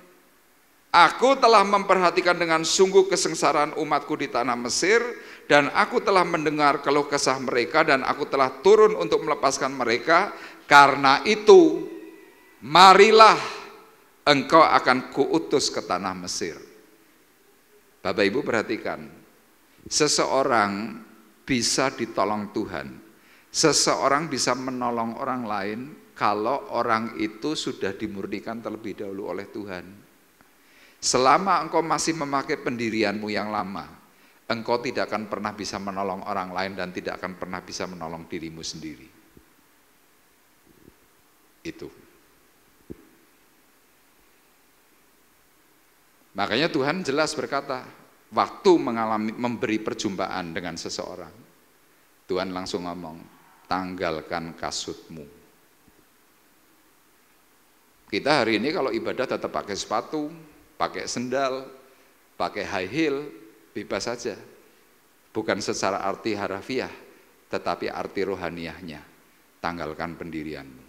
Aku telah memperhatikan dengan sungguh kesengsaraan umatku di tanah Mesir, dan aku telah mendengar keluh kesah mereka, dan aku telah turun untuk melepaskan mereka. Karena itu, marilah engkau akan kuutus ke tanah Mesir. Bapak Ibu perhatikan, seseorang bisa ditolong Tuhan, seseorang bisa menolong orang lain kalau orang itu sudah dimurnikan terlebih dahulu oleh Tuhan. Selama engkau masih memakai pendirianmu yang lama, engkau tidak akan pernah bisa menolong orang lain dan tidak akan pernah bisa menolong dirimu sendiri. Itu. Makanya Tuhan jelas berkata, waktu memberi perjumpaan dengan seseorang, Tuhan langsung ngomong, tanggalkan kasutmu. Kita hari ini kalau ibadah tetap pakai sepatu, pakai sendal, pakai high heel, bebas saja. Bukan secara arti harafiah, tetapi arti rohaniahnya. Tanggalkan pendirianmu.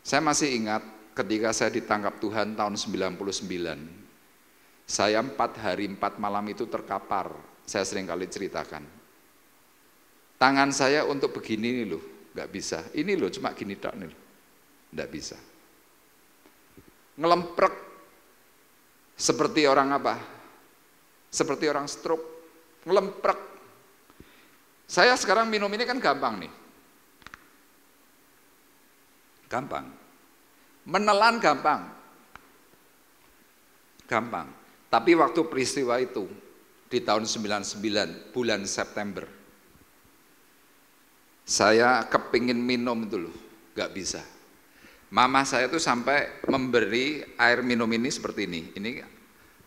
Saya masih ingat ketika saya ditangkap Tuhan tahun 99. Saya 4 hari 4 malam itu terkapar. Saya sering kali ceritakan. Tangan saya untuk begini nih loh, nggak bisa. Ini loh cuma gini tok nih loh, nggak bisa. Ngelemprek seperti orang apa? Seperti orang stroke, ngelemprek. Saya sekarang minum ini kan gampang nih. Gampang. Menelan gampang. Gampang. Tapi waktu peristiwa itu di tahun 99 bulan September, saya kepingin minum itu loh, nggak bisa. Mama saya tuh sampai memberi air minum ini seperti ini. Ini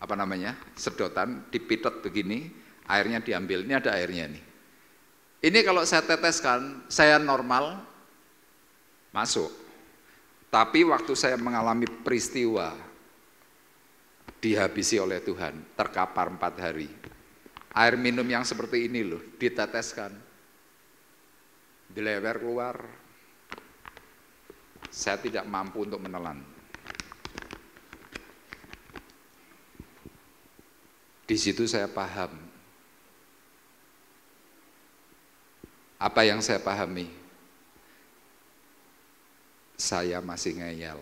apa namanya? Sedotan dipitet begini, airnya diambil. Ini ada airnya nih. Ini kalau saya teteskan, saya normal masuk. Tapi waktu saya mengalami peristiwa dihabisi oleh Tuhan, terkapar 4 hari. Air minum yang seperti ini loh, diteteskan. Dilewer keluar. Saya tidak mampu untuk menelan. Di situ saya paham. Apa yang saya pahami? Saya masih ngeyel.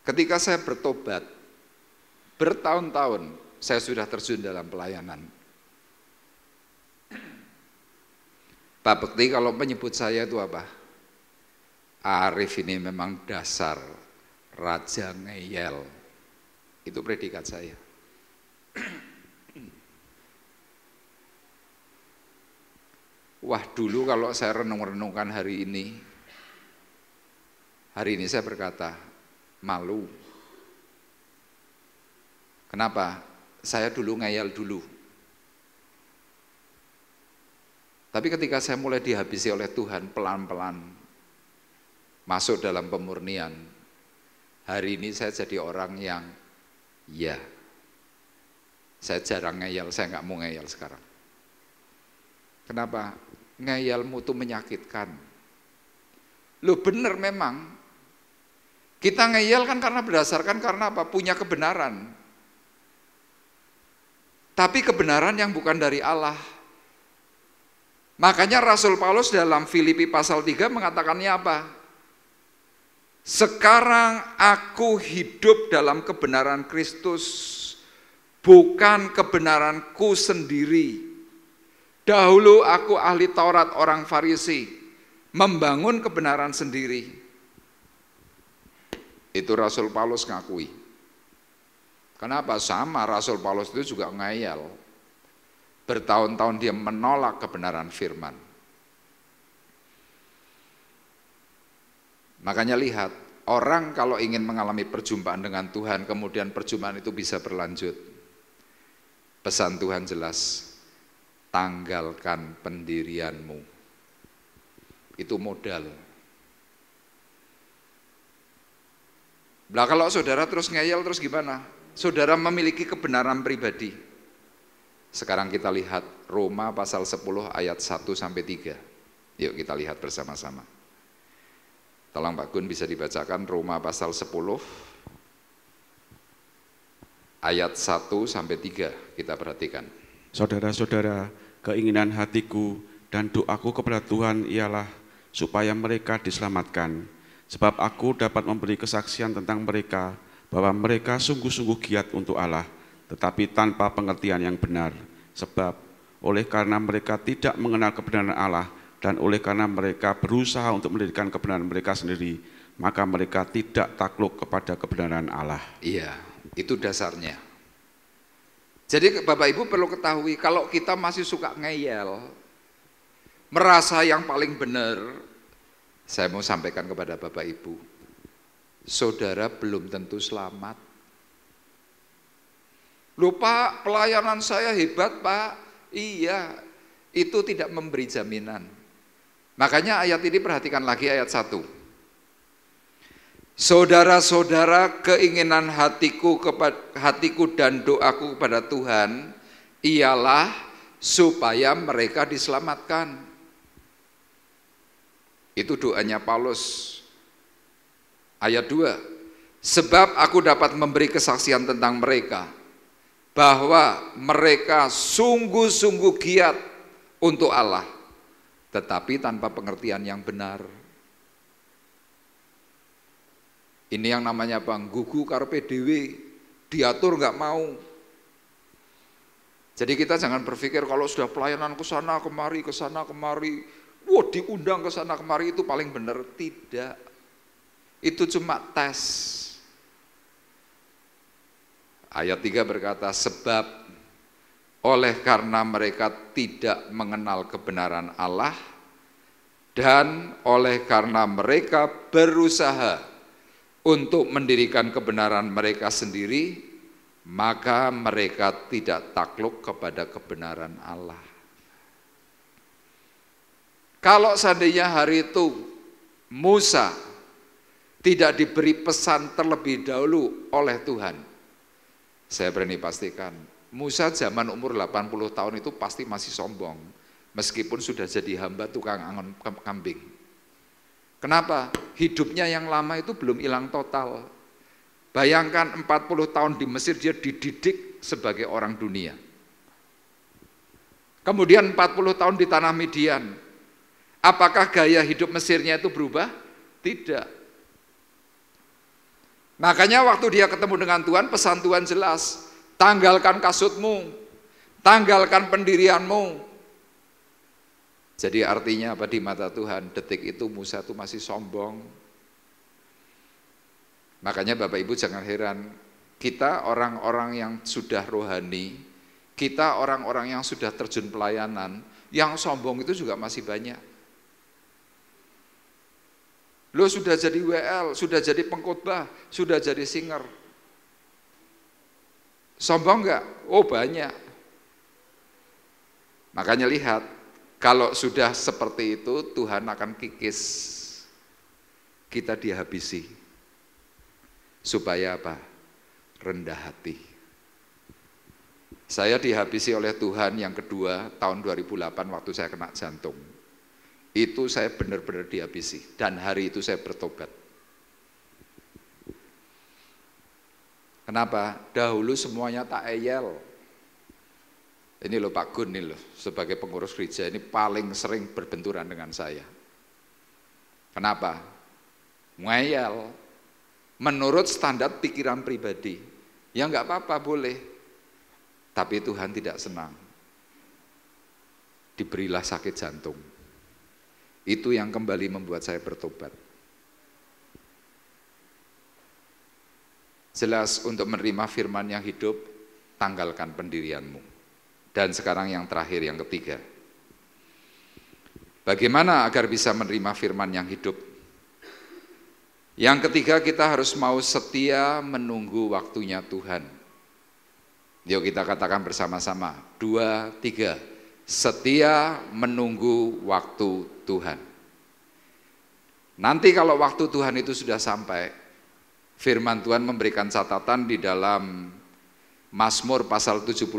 Ketika saya bertobat, bertahun-tahun saya sudah terjun dalam pelayanan. Pak Bekti kalau menyebut saya itu apa? Arif ini memang dasar raja ngeyel. Itu predikat saya. Wah, dulu kalau saya renung-renungkan hari ini saya berkata, malu. Kenapa? Saya dulu ngeyel dulu. Tapi ketika saya mulai dihabisi oleh Tuhan pelan-pelan masuk dalam pemurnian, hari ini saya jadi orang yang ya, saya jarang ngeyel, saya nggak mau ngeyel sekarang. Kenapa? Ngeyelmu itu menyakitkan. Loh bener memang, kita ngeyel kan berdasarkan karena apa? Punya kebenaran. Tapi kebenaran yang bukan dari Allah. Makanya Rasul Paulus dalam Filipi pasal 3 mengatakannya apa? Sekarang aku hidup dalam kebenaran Kristus, bukan kebenaranku sendiri. Dahulu aku ahli Taurat orang Farisi, membangun kebenaran sendiri. Itu Rasul Paulus ngakui. Kenapa? Sama Rasul Paulus itu juga ngeyel. Bertahun-tahun dia menolak kebenaran firman. Makanya lihat, orang kalau ingin mengalami perjumpaan dengan Tuhan, kemudian perjumpaan itu bisa berlanjut. Pesan Tuhan jelas, tanggalkan pendirianmu. Itu modal. Nah, kalau saudara terus ngeyel terus gimana? Saudara memiliki kebenaran pribadi. Sekarang kita lihat Roma pasal 10 ayat 1-3. Yuk kita lihat bersama-sama. Tolong Pak Gun bisa dibacakan Roma pasal 10 ayat 1-3, kita perhatikan. Saudara-saudara, keinginan hatiku dan doaku kepada Tuhan ialah supaya mereka diselamatkan. Sebab aku dapat memberi kesaksian tentang mereka bahwa mereka sungguh-sungguh giat untuk Allah, tetapi tanpa pengertian yang benar. Sebab oleh karena mereka tidak mengenal kebenaran Allah dan oleh karena mereka berusaha untuk mendirikan kebenaran mereka sendiri, maka mereka tidak takluk kepada kebenaran Allah. Iya, itu dasarnya. Jadi Bapak Ibu perlu ketahui, kalau kita masih suka ngeyel, merasa yang paling benar, saya mau sampaikan kepada Bapak Ibu, saudara belum tentu selamat. Loh Pak, pelayanan saya hebat Pak. Iya, itu tidak memberi jaminan. Makanya ayat ini perhatikan lagi ayat 1. Saudara-saudara, keinginan hatiku dan doaku kepada Tuhan ialah supaya mereka diselamatkan. Itu doanya Paulus. Ayat 2. Sebab aku dapat memberi kesaksian tentang mereka, bahwa mereka sungguh-sungguh giat untuk Allah, tetapi tanpa pengertian yang benar. Ini yang namanya Bang Gugu karpe dewe, diatur nggak mau. Jadi kita jangan berpikir kalau sudah pelayanan ke sana kemari, wah diundang ke sana kemari itu paling benar. Tidak. Itu cuma tes. Ayat 3 berkata, sebab oleh karena mereka tidak mengenal kebenaran Allah dan oleh karena mereka berusaha untuk mendirikan kebenaran mereka sendiri, maka mereka tidak takluk kepada kebenaran Allah. Kalau seandainya hari itu Musa tidak diberi pesan terlebih dahulu oleh Tuhan, saya berani pastikan Musa zaman umur 80 tahun itu pasti masih sombong, meskipun sudah jadi hamba tukang angon kambing. Kenapa? Hidupnya yang lama itu belum hilang total. Bayangkan 40 tahun di Mesir dia dididik sebagai orang dunia. Kemudian 40 tahun di tanah Midian. Apakah gaya hidup Mesirnya itu berubah? Tidak. Makanya waktu dia ketemu dengan Tuhan, pesan Tuhan jelas, tanggalkan kasutmu, tanggalkan pendirianmu. Jadi artinya apa di mata Tuhan? Detik itu Musa itu masih sombong. Makanya Bapak Ibu jangan heran, kita orang-orang yang sudah rohani, kita orang-orang yang sudah terjun pelayanan, yang sombong itu juga masih banyak. Lo sudah jadi WL, sudah jadi pengkhotbah, sudah jadi singer. Sombong enggak? Oh banyak. Makanya lihat, kalau sudah seperti itu Tuhan akan kikis. Kita dihabisi. Supaya apa? Rendah hati. Saya dihabisi oleh Tuhan yang kedua tahun 2008 waktu saya kena jantung. Itu saya benar-benar dihabisi dan hari itu saya bertobat. Kenapa? Dahulu semuanya tak eyel. Ini loh Pak Gun nih loh, sebagai pengurus gereja ini paling sering berbenturan dengan saya. Kenapa? Ngeyel. Menurut standar pikiran pribadi. Ya enggak apa-apa boleh. Tapi Tuhan tidak senang. Diberilah sakit jantung. Itu yang kembali membuat saya bertobat. Jelas untuk menerima firman yang hidup, tanggalkan pendirianmu. Dan sekarang yang terakhir, yang ketiga. Bagaimana agar bisa menerima firman yang hidup? Yang ketiga, kita harus mau setia menunggu waktunya Tuhan. Yuk kita katakan bersama-sama, 2, 3. setia menunggu waktu Tuhan. Nanti kalau waktu Tuhan itu sudah sampai, firman Tuhan memberikan catatan di dalam Mazmur pasal 75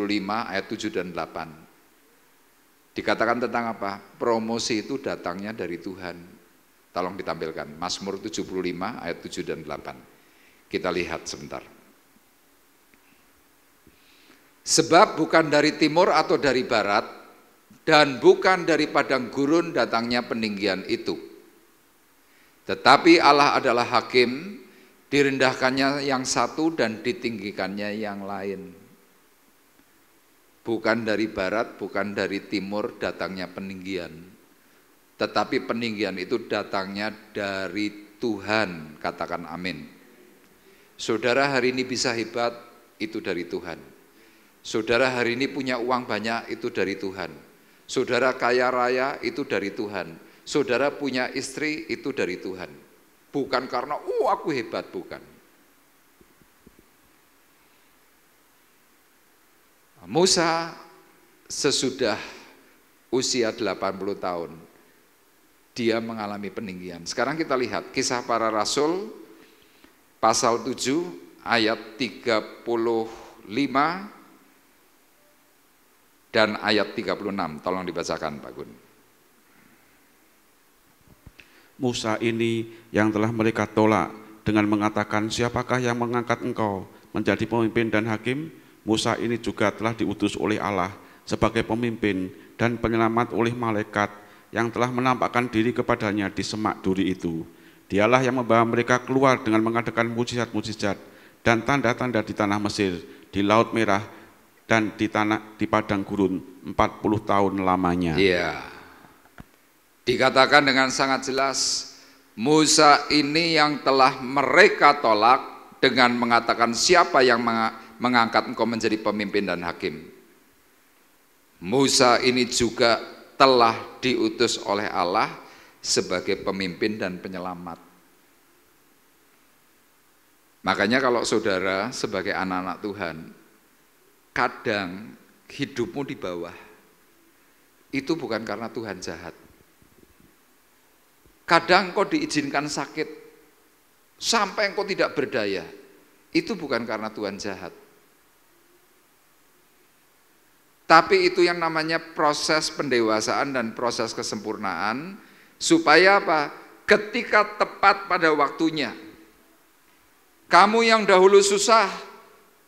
ayat 7 dan 8. Dikatakan tentang apa? Promosi itu datangnya dari Tuhan. Tolong ditampilkan, Mazmur 75 ayat 7 dan 8. Kita lihat sebentar. Sebab bukan dari timur atau dari barat, dan bukan dari padang gurun datangnya peninggian itu. Tetapi Allah adalah hakim, direndahkannya yang satu dan ditinggikannya yang lain. Bukan dari barat, bukan dari timur datangnya peninggian. Tetapi peninggian itu datangnya dari Tuhan, katakan amin. Saudara hari ini bisa hebat, itu dari Tuhan. Saudara hari ini punya uang banyak, itu dari Tuhan. Saudara kaya raya, itu dari Tuhan. Saudara punya istri, itu dari Tuhan. Bukan karena, aku hebat, bukan. Musa sesudah usia 80 tahun, dia mengalami peninggian. Sekarang kita lihat Kisah Para Rasul, pasal 7, ayat 35, dan ayat 36, tolong dibacakan Pak Gun. Musa ini yang telah mereka tolak dengan mengatakan, siapakah yang mengangkat engkau menjadi pemimpin dan hakim? Musa ini juga telah diutus oleh Allah sebagai pemimpin dan penyelamat oleh malaikat yang telah menampakkan diri kepadanya di semak duri itu. Dialah yang membawa mereka keluar dengan mengadakan mujizat-mujizat dan tanda-tanda di tanah Mesir, di Laut Merah, dan di padang gurun 40 tahun lamanya. Iya. Dikatakan dengan sangat jelas, Musa ini yang telah mereka tolak dengan mengatakan, siapa yang mengangkat engkau menjadi pemimpin dan hakim? Musa ini juga telah diutus oleh Allah sebagai pemimpin dan penyelamat. Makanya kalau saudara sebagai anak-anak Tuhan, kadang hidupmu di bawah, itu bukan karena Tuhan jahat. Kadang kau diizinkan sakit, sampai engkau tidak berdaya, itu bukan karena Tuhan jahat. Tapi itu yang namanya proses pendewasaan dan proses kesempurnaan, supaya apa? Ketika tepat pada waktunya, kamu yang dahulu susah,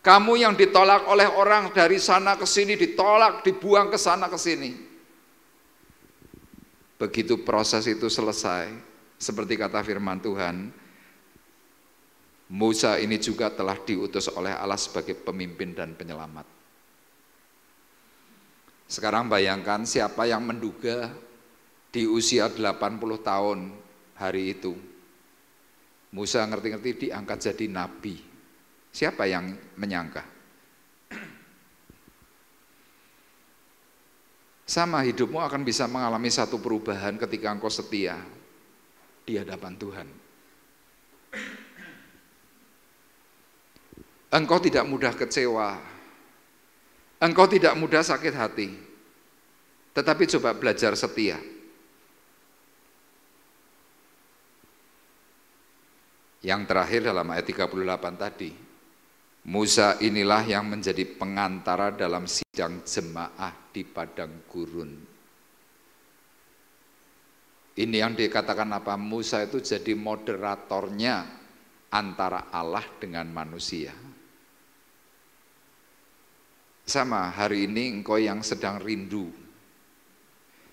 kamu yang ditolak oleh orang dari sana ke sini, ditolak, dibuang ke sana ke sini. Begitu proses itu selesai, seperti kata firman Tuhan, Musa ini juga telah diutus oleh Allah sebagai pemimpin dan penyelamat. Sekarang bayangkan siapa yang menduga di usia 80 tahun hari itu, Musa ngerti-ngerti diangkat jadi nabi. Siapa yang menyangka? Sama, hidupmu akan bisa mengalami satu perubahan ketika engkau setia di hadapan Tuhan. Engkau tidak mudah kecewa, engkau tidak mudah sakit hati, tetapi coba belajar setia. Yang terakhir dalam ayat 38 tadi, Musa inilah yang menjadi pengantara dalam sidang jemaah di padang gurun. Ini yang dikatakan apa? Musa itu jadi moderatornya antara Allah dengan manusia. Sama, hari ini engkau yang sedang rindu,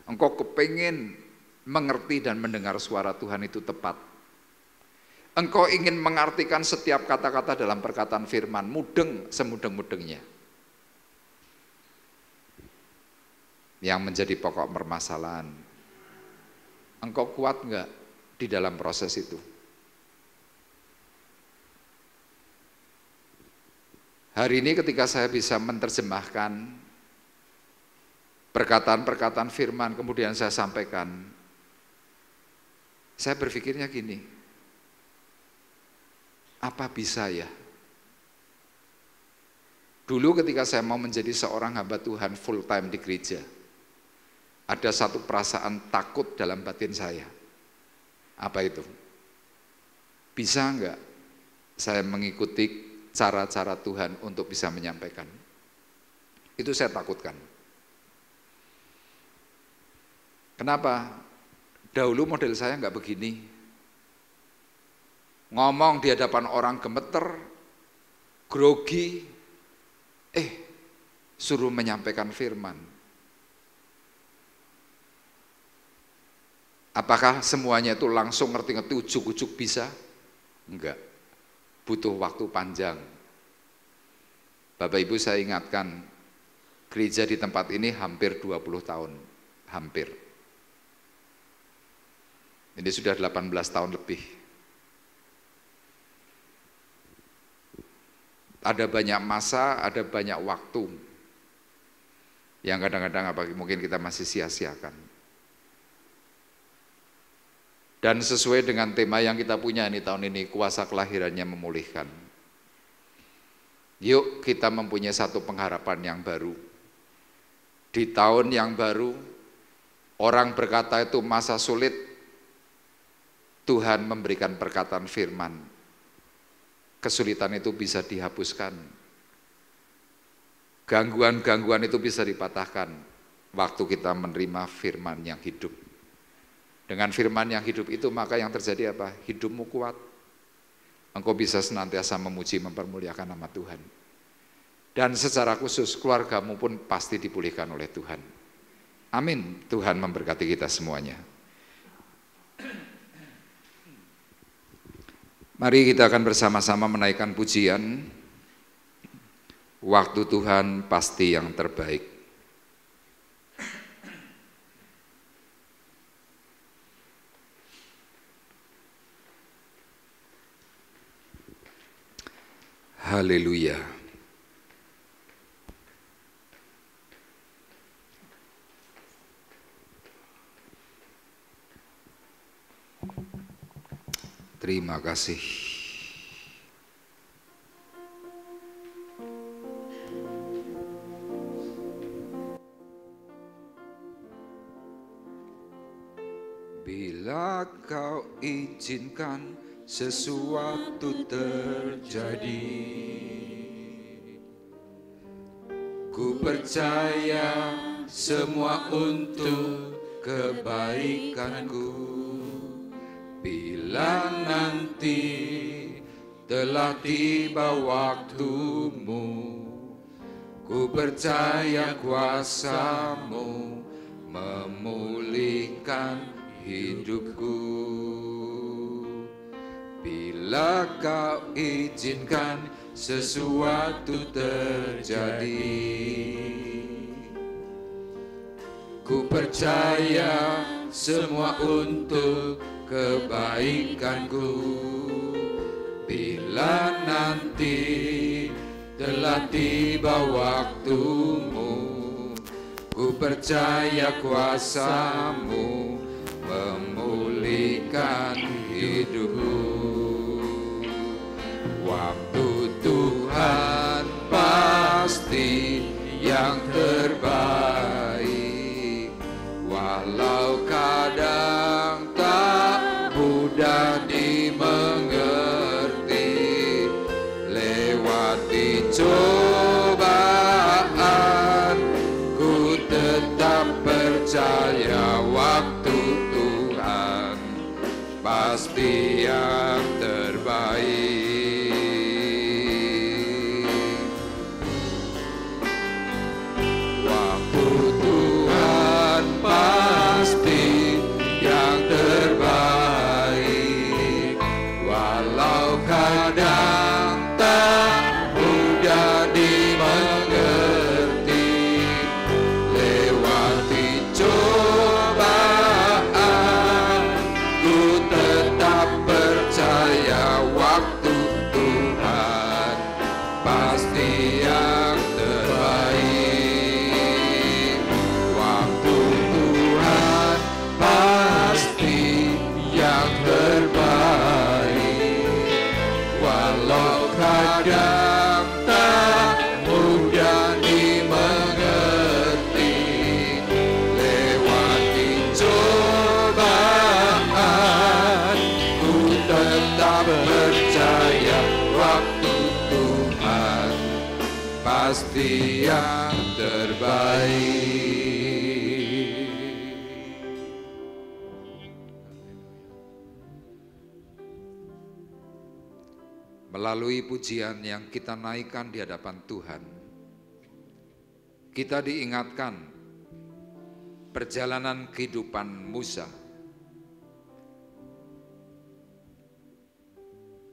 engkau kepingin mengerti dan mendengar suara Tuhan itu tepat. Engkau ingin mengartikan setiap kata-kata dalam perkataan firman, mudeng semudeng-mudengnya. Yang menjadi pokok permasalahan, engkau kuat enggak di dalam proses itu? Hari ini ketika saya bisa menerjemahkan perkataan-perkataan firman, kemudian saya sampaikan, saya berpikirnya gini, apa bisa ya? Dulu ketika saya mau menjadi seorang hamba Tuhan full time di gereja, ada satu perasaan takut dalam batin saya. Apa itu? Bisa enggak saya mengikuti cara-cara Tuhan untuk bisa menyampaikan? Itu saya takutkan. Kenapa? Dahulu model saya enggak begini. Ngomong di hadapan orang gemeter, grogi, suruh menyampaikan firman. Apakah semuanya itu langsung ngerti-ngerti ujuk-ujuk bisa? Enggak, butuh waktu panjang. Bapak Ibu, saya ingatkan, gereja di tempat ini hampir 20 tahun, hampir. Ini sudah 18 tahun lebih. Ada banyak masa, ada banyak waktu yang kadang-kadang mungkin kita masih sia-siakan. Dan sesuai dengan tema yang kita punya ini tahun ini, kuasa kelahirannya memulihkan. Yuk kita mempunyai satu pengharapan yang baru. Di tahun yang baru, orang berkata itu masa sulit, Tuhan memberikan perkataan firman. Kesulitan itu bisa dihapuskan. Gangguan-gangguan itu bisa dipatahkan waktu kita menerima firman yang hidup. Dengan firman yang hidup itu maka yang terjadi apa? Hidupmu kuat. Engkau bisa senantiasa memuji mempermuliakan nama Tuhan. Dan secara khusus keluargamu pun pasti dipulihkan oleh Tuhan. Amin. Tuhan memberkati kita semuanya. Mari kita akan bersama-sama menaikkan pujian. Waktu Tuhan pasti yang terbaik. Haleluya. Terima kasih. Bila kau izinkan sesuatu terjadi, ku percaya semua untuk kebaikanku. Bila nanti telah tiba waktumu, ku percaya kuasa-Mu memulihkan hidupku. Bila kau izinkan sesuatu terjadi, ku percaya semua untuk kebaikanku. Bila nanti telah tiba waktumu, ku percaya kuasa-Mu memulihkan hidupku. Waktu Tuhan pasti yang terbaik, walau kadang tak mudah dimengerti. Lewati cobaan, ku tetap percaya waktu Tuhan pasti yang terbaik. Waktu Tuhan pasti yang terbaik, walau kadang tak mudah dimengerti. Lewati cobaan, ku tetap percaya pasti yang terbaik. Melalui pujian yang kita naikkan di hadapan Tuhan, kita diingatkan perjalanan kehidupan Musa.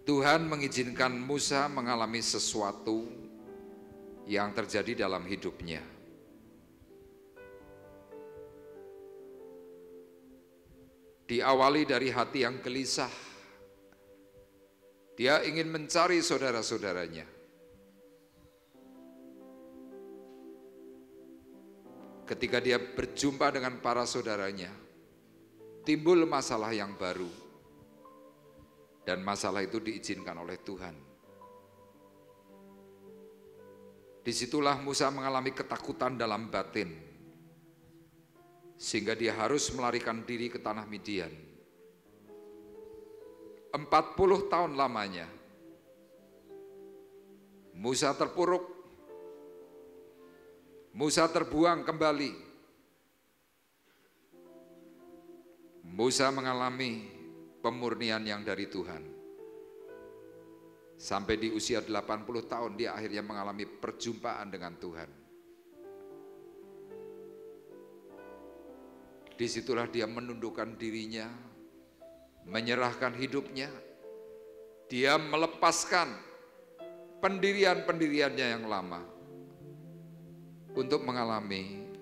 Tuhan mengizinkan Musa mengalami sesuatu yang terjadi dalam hidupnya. Diawali dari hati yang gelisah. Dia ingin mencari saudara-saudaranya. Ketika dia berjumpa dengan para saudaranya, timbul masalah yang baru. Dan masalah itu diizinkan oleh Tuhan. Disitulah Musa mengalami ketakutan dalam batin, sehingga dia harus melarikan diri ke tanah Midian. 40 tahun lamanya Musa terpuruk, Musa terbuang kembali. Musa mengalami pemurnian yang dari Tuhan. Sampai di usia 80 tahun dia akhirnya mengalami perjumpaan dengan Tuhan. Disitulah dia menundukkan dirinya, menyerahkan hidupnya. Dia melepaskan pendirian-pendiriannya yang lama untuk mengalami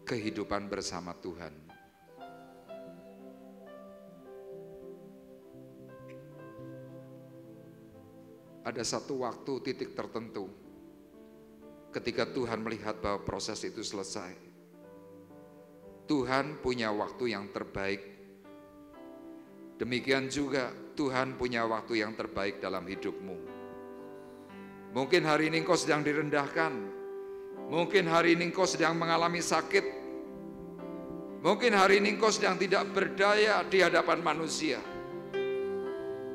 kehidupan bersama Tuhan. Ada satu waktu titik tertentu ketika Tuhan melihat bahwa proses itu selesai. Tuhan punya waktu yang terbaik. Demikian juga Tuhan punya waktu yang terbaik dalam hidupmu. Mungkin hari ini engkau sedang direndahkan. Mungkin hari ini engkau sedang mengalami sakit. Mungkin hari ini engkau sedang tidak berdaya di hadapan manusia.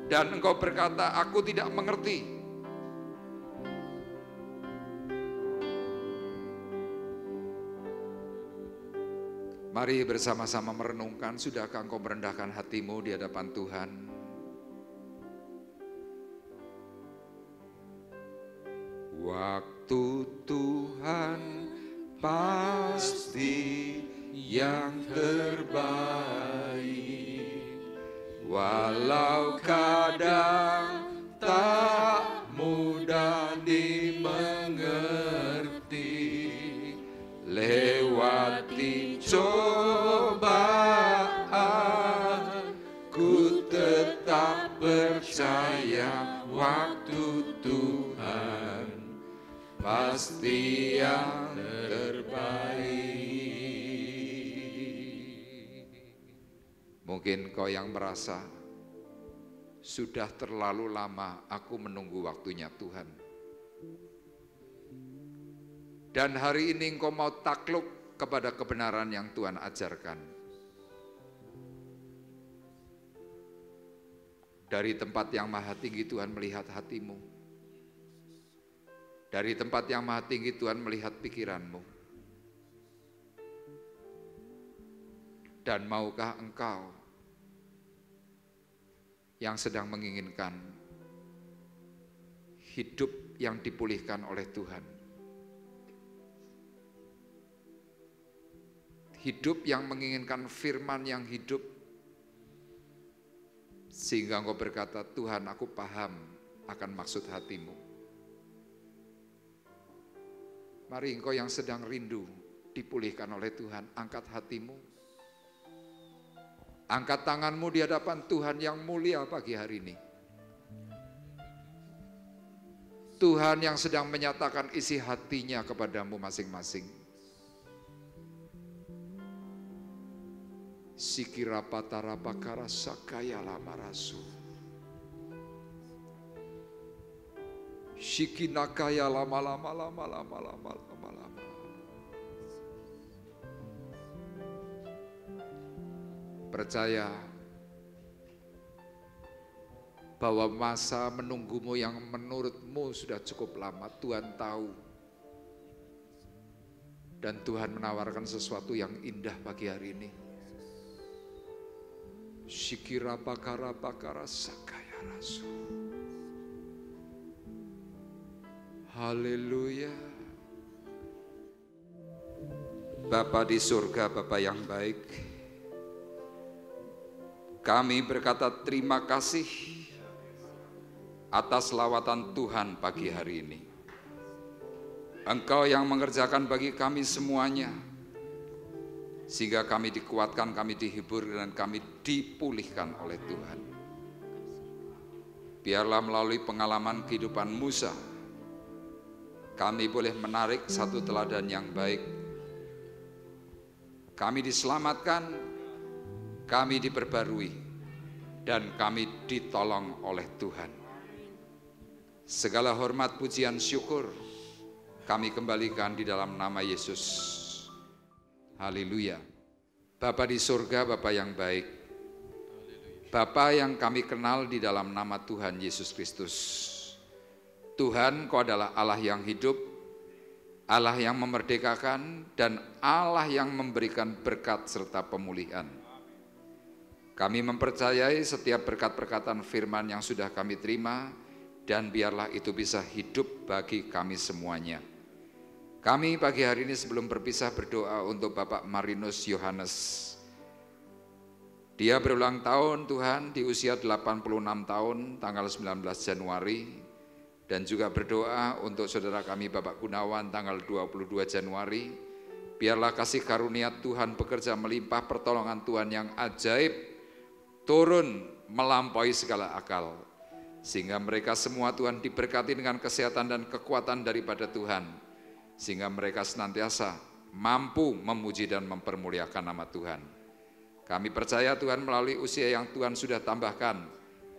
Dan engkau berkata, aku tidak mengerti. Mari bersama-sama merenungkan, sudahkah engkau merendahkan hatimu di hadapan Tuhan? Waktu Tuhan pasti yang terbaik, walau kadang tak mudah dimengerti. Lewati cobaan, ku tetap percaya waktu Tuhan pasti yang terbaik. Mungkin kau yang merasa sudah terlalu lama aku menunggu waktunya Tuhan. Dan hari ini engkau mau takluk kepada kebenaran yang Tuhan ajarkan. Dari tempat yang maha tinggi Tuhan melihat hatimu. Dari tempat yang maha tinggi Tuhan melihat pikiranmu. Dan maukah engkau yang sedang menginginkan hidup yang dipulihkan oleh Tuhan? Hidup yang menginginkan firman yang hidup, sehingga engkau berkata, Tuhan aku paham akan maksud hatimu. Mari engkau yang sedang rindu dipulihkan oleh Tuhan, angkat hatimu, angkat tanganmu di hadapan Tuhan yang mulia pagi hari ini. Tuhan yang sedang menyatakan isi hatinya kepadamu masing-masing. Sikira patara pakara sakaya lama rasu. Shikinakaya lama. Percaya bahwa masa menunggumu yang menurutmu sudah cukup lama, Tuhan tahu Dan Tuhan menawarkan sesuatu yang indah pagi hari ini. Shikira bakara bakara sakaya rasu. Haleluya. Bapa di surga, Bapa yang baik, kami berkata terima kasih atas lawatan Tuhan pagi hari ini. Engkau yang mengerjakan bagi kami semuanya, sehingga kami dikuatkan, kami dihibur, dan kami dipulihkan oleh Tuhan. Biarlah melalui pengalaman kehidupan Musa, kami boleh menarik satu teladan yang baik. Kami diselamatkan, kami diperbarui, dan kami ditolong oleh Tuhan. Segala hormat, pujian, syukur kami kembalikan di dalam nama Yesus. Haleluya. Bapa di surga, Bapa yang baik, Bapa yang kami kenal di dalam nama Tuhan Yesus Kristus. Tuhan, Kau adalah Allah yang hidup, Allah yang memerdekakan, dan Allah yang memberikan berkat serta pemulihan. Kami mempercayai setiap berkat-berkatan firman yang sudah kami terima, dan biarlah itu bisa hidup bagi kami semuanya. Kami pagi hari ini sebelum berpisah berdoa untuk Bapak Marinus Yohanes. Dia berulang tahun Tuhan di usia 86 tahun tanggal 19 Januari. Dan juga berdoa untuk saudara kami Bapak Gunawan tanggal 22 Januari. Biarlah kasih karunia Tuhan bekerja melimpah, pertolongan Tuhan yang ajaib turun melampaui segala akal. Sehingga mereka semua Tuhan diberkati dengan kesehatan dan kekuatan daripada Tuhan. Sehingga mereka senantiasa mampu memuji dan mempermuliakan nama Tuhan. Kami percaya Tuhan melalui usia yang Tuhan sudah tambahkan,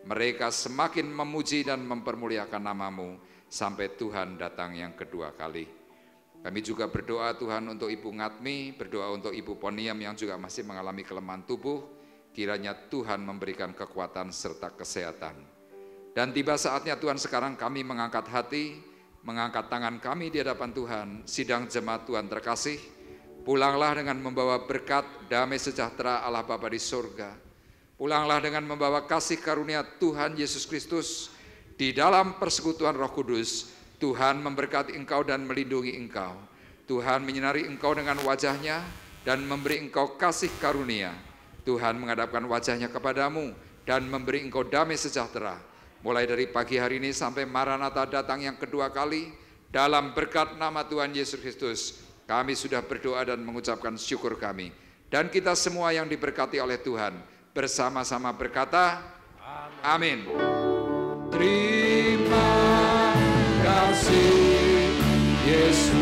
mereka semakin memuji dan mempermuliakan nama-Mu sampai Tuhan datang yang kedua kali. Kami juga berdoa Tuhan untuk Ibu Ngatmi, berdoa untuk Ibu Poniam yang juga masih mengalami kelemahan tubuh, kiranya Tuhan memberikan kekuatan serta kesehatan. Dan tiba saatnya Tuhan sekarang kami mengangkat hati, mengangkat tangan kami di hadapan Tuhan. Sidang jemaat Tuhan terkasih, pulanglah dengan membawa berkat, damai sejahtera Allah Bapa di surga. Pulanglah dengan membawa kasih karunia Tuhan Yesus Kristus. Di dalam persekutuan Roh Kudus, Tuhan memberkati engkau dan melindungi engkau. Tuhan menyinari engkau dengan wajahnya dan memberi engkau kasih karunia. Tuhan menghadapkan wajahnya kepadamu dan memberi engkau damai sejahtera. Mulai dari pagi hari ini sampai Maranatha datang yang kedua kali, dalam berkat nama Tuhan Yesus Kristus, kami sudah berdoa dan mengucapkan syukur kami. Dan kita semua yang diberkati oleh Tuhan, bersama-sama berkata, amin. Terima kasih Yesus.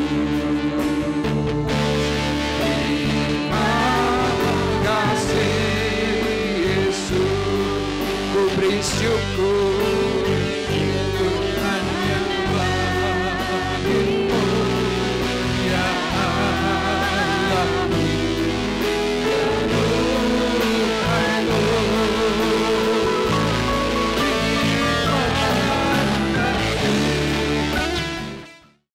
Terima kasih Yesus. Ku beri syukur